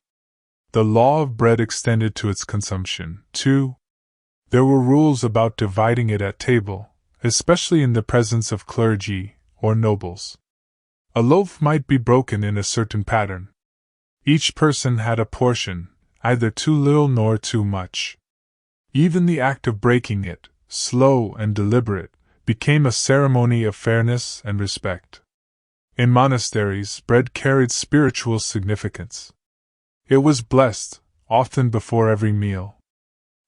The law of bread extended to its consumption, too. There were rules about dividing it at table, especially in the presence of clergy or nobles. A loaf might be broken in a certain pattern. Each person had a portion, either too little nor too much. Even the act of breaking it, slow and deliberate, became a ceremony of fairness and respect. In monasteries, bread carried spiritual significance. It was blessed, often before every meal.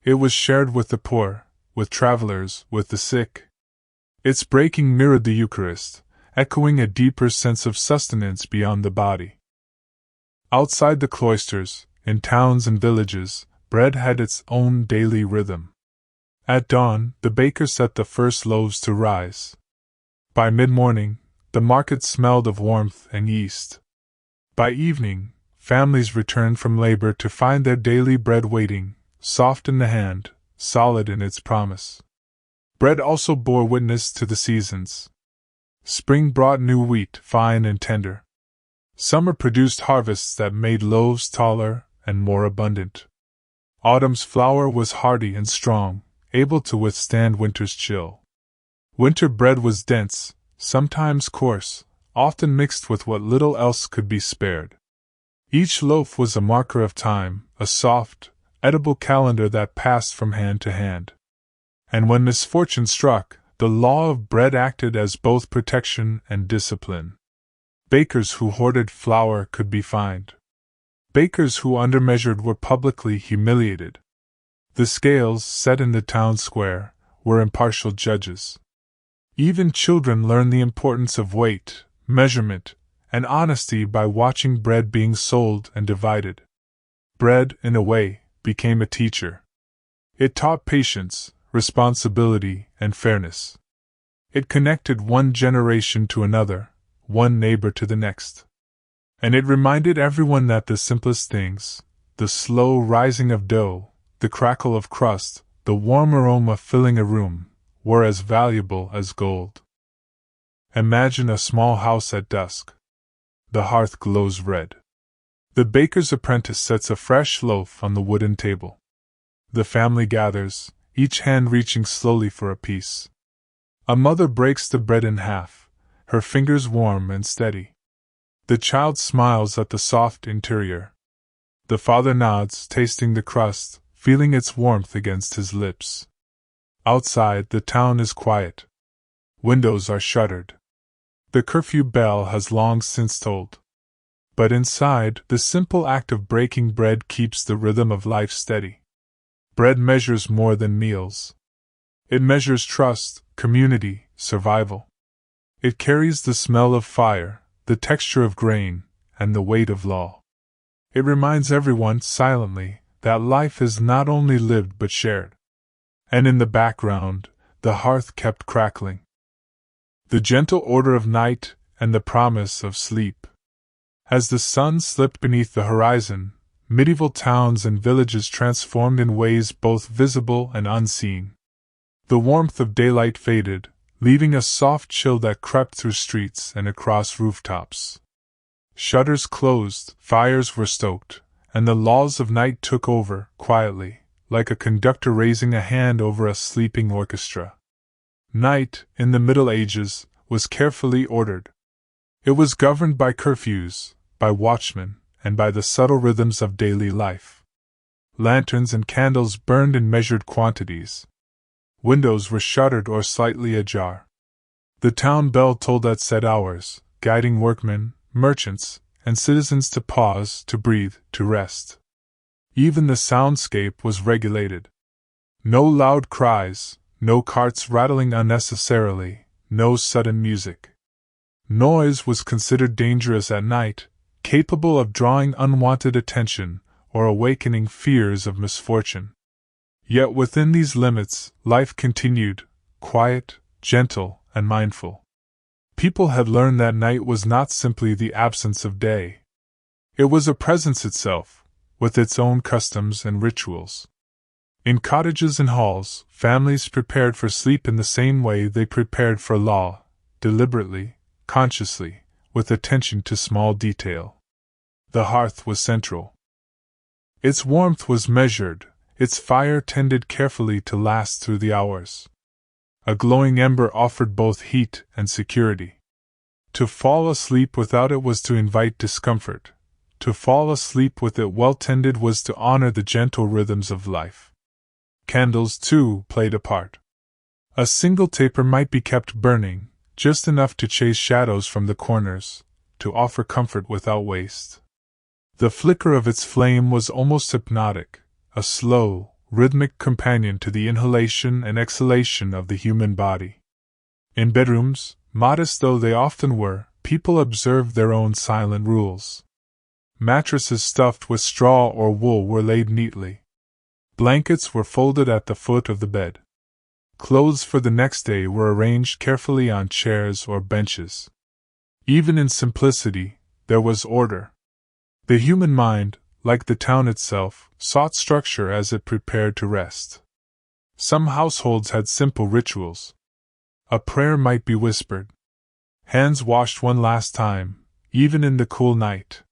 It was shared with the poor, with travelers, with the sick. Its breaking mirrored the Eucharist, echoing a deeper sense of sustenance beyond the body. Outside the cloisters, in towns and villages, bread had its own daily rhythm. At dawn, the baker set the first loaves to rise. By mid-morning, the market smelled of warmth and yeast. By evening, families returned from labor to find their daily bread waiting, soft in the hand, solid in its promise. Bread also bore witness to the seasons. Spring brought new wheat, fine and tender. Summer produced harvests that made loaves taller and more abundant. Autumn's flour was hardy and strong, able to withstand winter's chill. Winter bread was dense, sometimes coarse, often mixed with what little else could be spared. Each loaf was a marker of time, a soft, edible calendar that passed from hand to hand. And when misfortune struck, the law of bread acted as both protection and discipline. Bakers who hoarded flour could be fined. Bakers who undermeasured were publicly humiliated. The scales, set in the town square, were impartial judges. Even children learned the importance of weight, measurement, and honesty by watching bread being sold and divided. Bread, in a way, became a teacher. It taught patience, responsibility, and fairness. It connected one generation to another, one neighbor to the next. And it reminded everyone that the simplest things, the slow rising of dough, the crackle of crust, the warm aroma filling a room, were as valuable as gold. Imagine a small house at dusk. The hearth glows red. The baker's apprentice sets a fresh loaf on the wooden table. The family gathers, each hand reaching slowly for a piece. A mother breaks the bread in half, her fingers warm and steady. The child smiles at the soft interior. The father nods, tasting the crust, feeling its warmth against his lips. Outside, the town is quiet. Windows are shuttered. The curfew bell has long since tolled. But inside, the simple act of breaking bread keeps the rhythm of life steady. Bread measures more than meals. It measures trust, community, survival. It carries the smell of fire, the texture of grain, and the weight of law. It reminds everyone, silently, that life is not only lived but shared. And in the background, the hearth kept crackling. The gentle order of night and the promise of sleep. As the sun slipped beneath the horizon, medieval towns and villages transformed in ways both visible and unseen. The warmth of daylight faded, leaving a soft chill that crept through streets and across rooftops. Shutters closed, fires were stoked, and the laws of night took over, quietly, like a conductor raising a hand over a sleeping orchestra. Night, in the Middle Ages, was carefully ordered. It was governed by curfews, by watchmen, and by the subtle rhythms of daily life. Lanterns and candles burned in measured quantities. Windows were shuttered or slightly ajar. The town bell tolled at set hours, guiding workmen, merchants, and citizens to pause, to breathe, to rest. Even the soundscape was regulated. No loud cries, no carts rattling unnecessarily, no sudden music. Noise was considered dangerous at night, capable of drawing unwanted attention or awakening fears of misfortune. Yet within these limits, life continued, quiet, gentle, and mindful. People had learned that night was not simply the absence of day. It was a presence itself, with its own customs and rituals. In cottages and halls, families prepared for sleep in the same way they prepared for law, deliberately, consciously, with attention to small detail. The hearth was central. Its warmth was measured, its fire tended carefully to last through the hours. A glowing ember offered both heat and security. To fall asleep without it was to invite discomfort. To fall asleep with it well tended was to honor the gentle rhythms of life. Candles, too, played a part. A single taper might be kept burning, just enough to chase shadows from the corners, to offer comfort without waste. The flicker of its flame was almost hypnotic, a slow, rhythmic companion to the inhalation and exhalation of the human body. In bedrooms, modest though they often were, people observed their own silent rules. Mattresses stuffed with straw or wool were laid neatly. Blankets were folded at the foot of the bed. Clothes for the next day were arranged carefully on chairs or benches. Even in simplicity, there was order. The human mind, like the town itself, sought structure as it prepared to rest. Some households had simple rituals. A prayer might be whispered. Hands washed one last time, even in the cool night.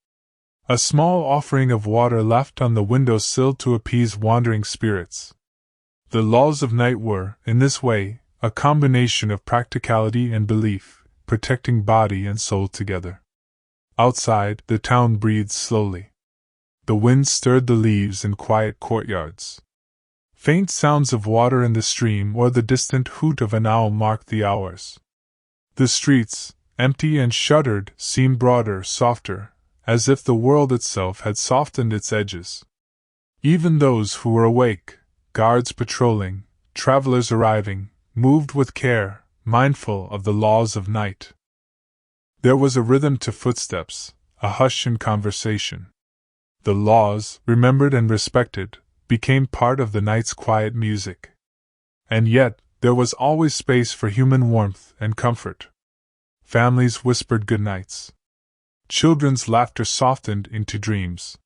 A small offering of water left on the window sill to appease wandering spirits. The laws of night were, in this way, a combination of practicality and belief, protecting body and soul together. Outside, the town breathed slowly. The wind stirred the leaves in quiet courtyards. Faint sounds of water in the stream or the distant hoot of an owl marked the hours. The streets, empty and shuttered, seemed broader, softer, as if the world itself had softened its edges. Even those who were awake, guards patrolling, travelers arriving, moved with care, mindful of the laws of night. There was a rhythm to footsteps, a hush in conversation. The laws, remembered and respected, became part of the night's quiet music. And yet, there was always space for human warmth and comfort. Families whispered good nights. Children's laughter softened into dreams.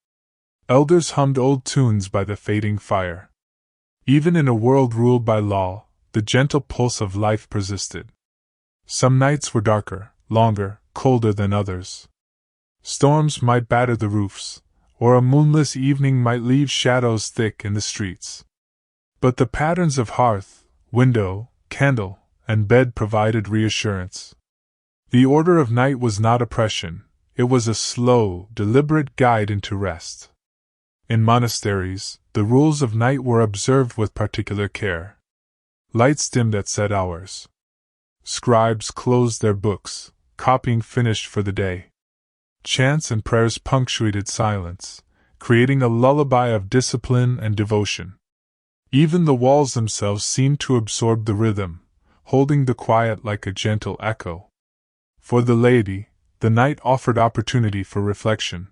Elders hummed old tunes by the fading fire. Even in a world ruled by law, the gentle pulse of life persisted. Some nights were darker, longer, colder than others. Storms might batter the roofs, or a moonless evening might leave shadows thick in the streets. But the patterns of hearth, window, candle, and bed provided reassurance. The order of night was not oppression, it was a slow, deliberate guide into rest. In monasteries, the rules of night were observed with particular care. Lights dimmed at set hours. Scribes closed their books, copying finished for the day. Chants and prayers punctuated silence, creating a lullaby of discipline and devotion. Even the walls themselves seemed to absorb the rhythm, holding the quiet like a gentle echo. For the laity, the night offered opportunity for reflection.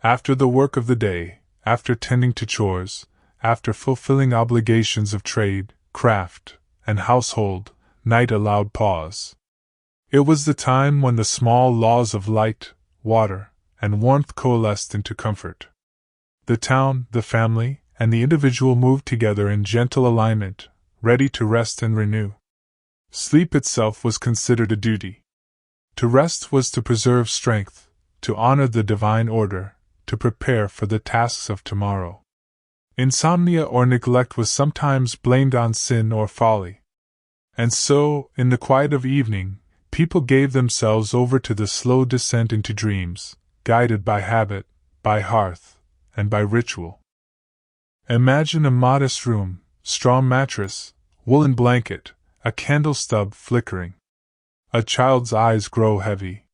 After the work of the day, after tending to chores, after fulfilling obligations of trade, craft, and household, night allowed pause. It was the time when the small laws of light, water, and warmth coalesced into comfort. The town, the family, and the individual moved together in gentle alignment, ready to rest and renew. Sleep itself was considered a duty. To rest was to preserve strength, to honor the divine order, to prepare for the tasks of tomorrow. Insomnia or neglect was sometimes blamed on sin or folly. And so, in the quiet of evening, people gave themselves over to the slow descent into dreams, guided by habit, by hearth, and by ritual. Imagine a modest room, straw mattress, woolen blanket, a candle stub flickering. A child's eyes grow heavy.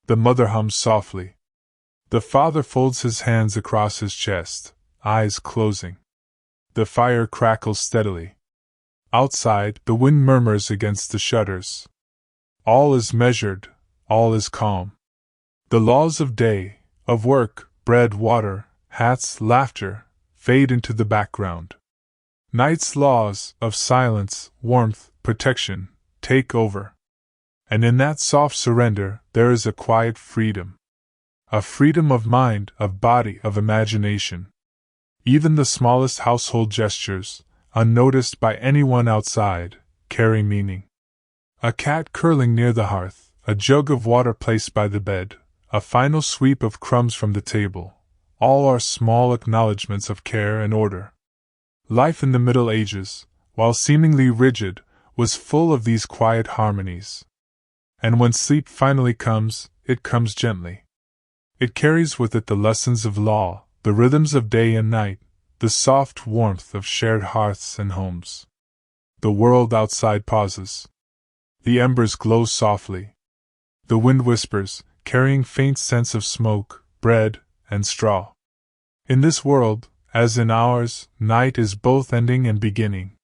The mother hums softly. The father folds his hands across his chest, eyes closing. The fire crackles steadily. Outside, the wind murmurs against the shutters. All is measured, all is calm. The laws of day, of work, bread, water, hats, laughter, fade into the background. Night's laws, of silence, warmth, protection, take over. And in that soft surrender, there is a quiet freedom. A freedom of mind, of body, of imagination. Even the smallest household gestures, unnoticed by anyone outside, carry meaning. A cat curling near the hearth, a jug of water placed by the bed, a final sweep of crumbs from the table, all are small acknowledgments of care and order. Life in the Middle Ages, while seemingly rigid, was full of these quiet harmonies. And when sleep finally comes, it comes gently. It carries with it the lessons of law, the rhythms of day and night, the soft warmth of shared hearths and homes. The world outside pauses. The embers glow softly. The wind whispers, carrying faint scents of smoke, bread, and straw. In this world, as in ours, night is both ending and beginning.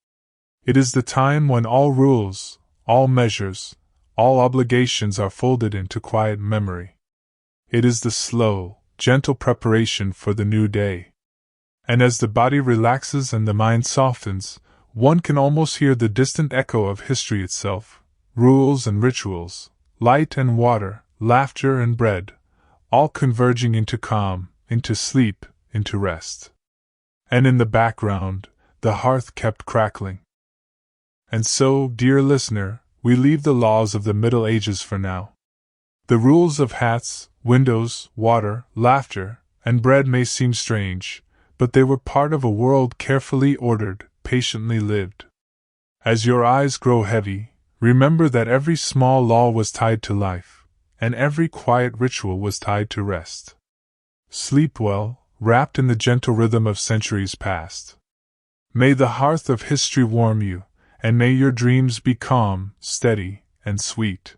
It is the time when all rules, all measures, all obligations are folded into quiet memory. It is the slow, gentle preparation for the new day. And as the body relaxes and the mind softens, one can almost hear the distant echo of history itself, rules and rituals, light and water, laughter and bread, all converging into calm, into sleep, into rest. And in the background, the hearth kept crackling. And so, dear listener, we leave the laws of the Middle Ages for now. The rules of hats, Windows, water, laughter, and bread may seem strange, but they were part of a world carefully ordered, patiently lived. As your eyes grow heavy, remember that every small law was tied to life, and every quiet ritual was tied to rest. Sleep well, wrapped in the gentle rhythm of centuries past. May the hearth of history warm you, and may your dreams be calm, steady, and sweet.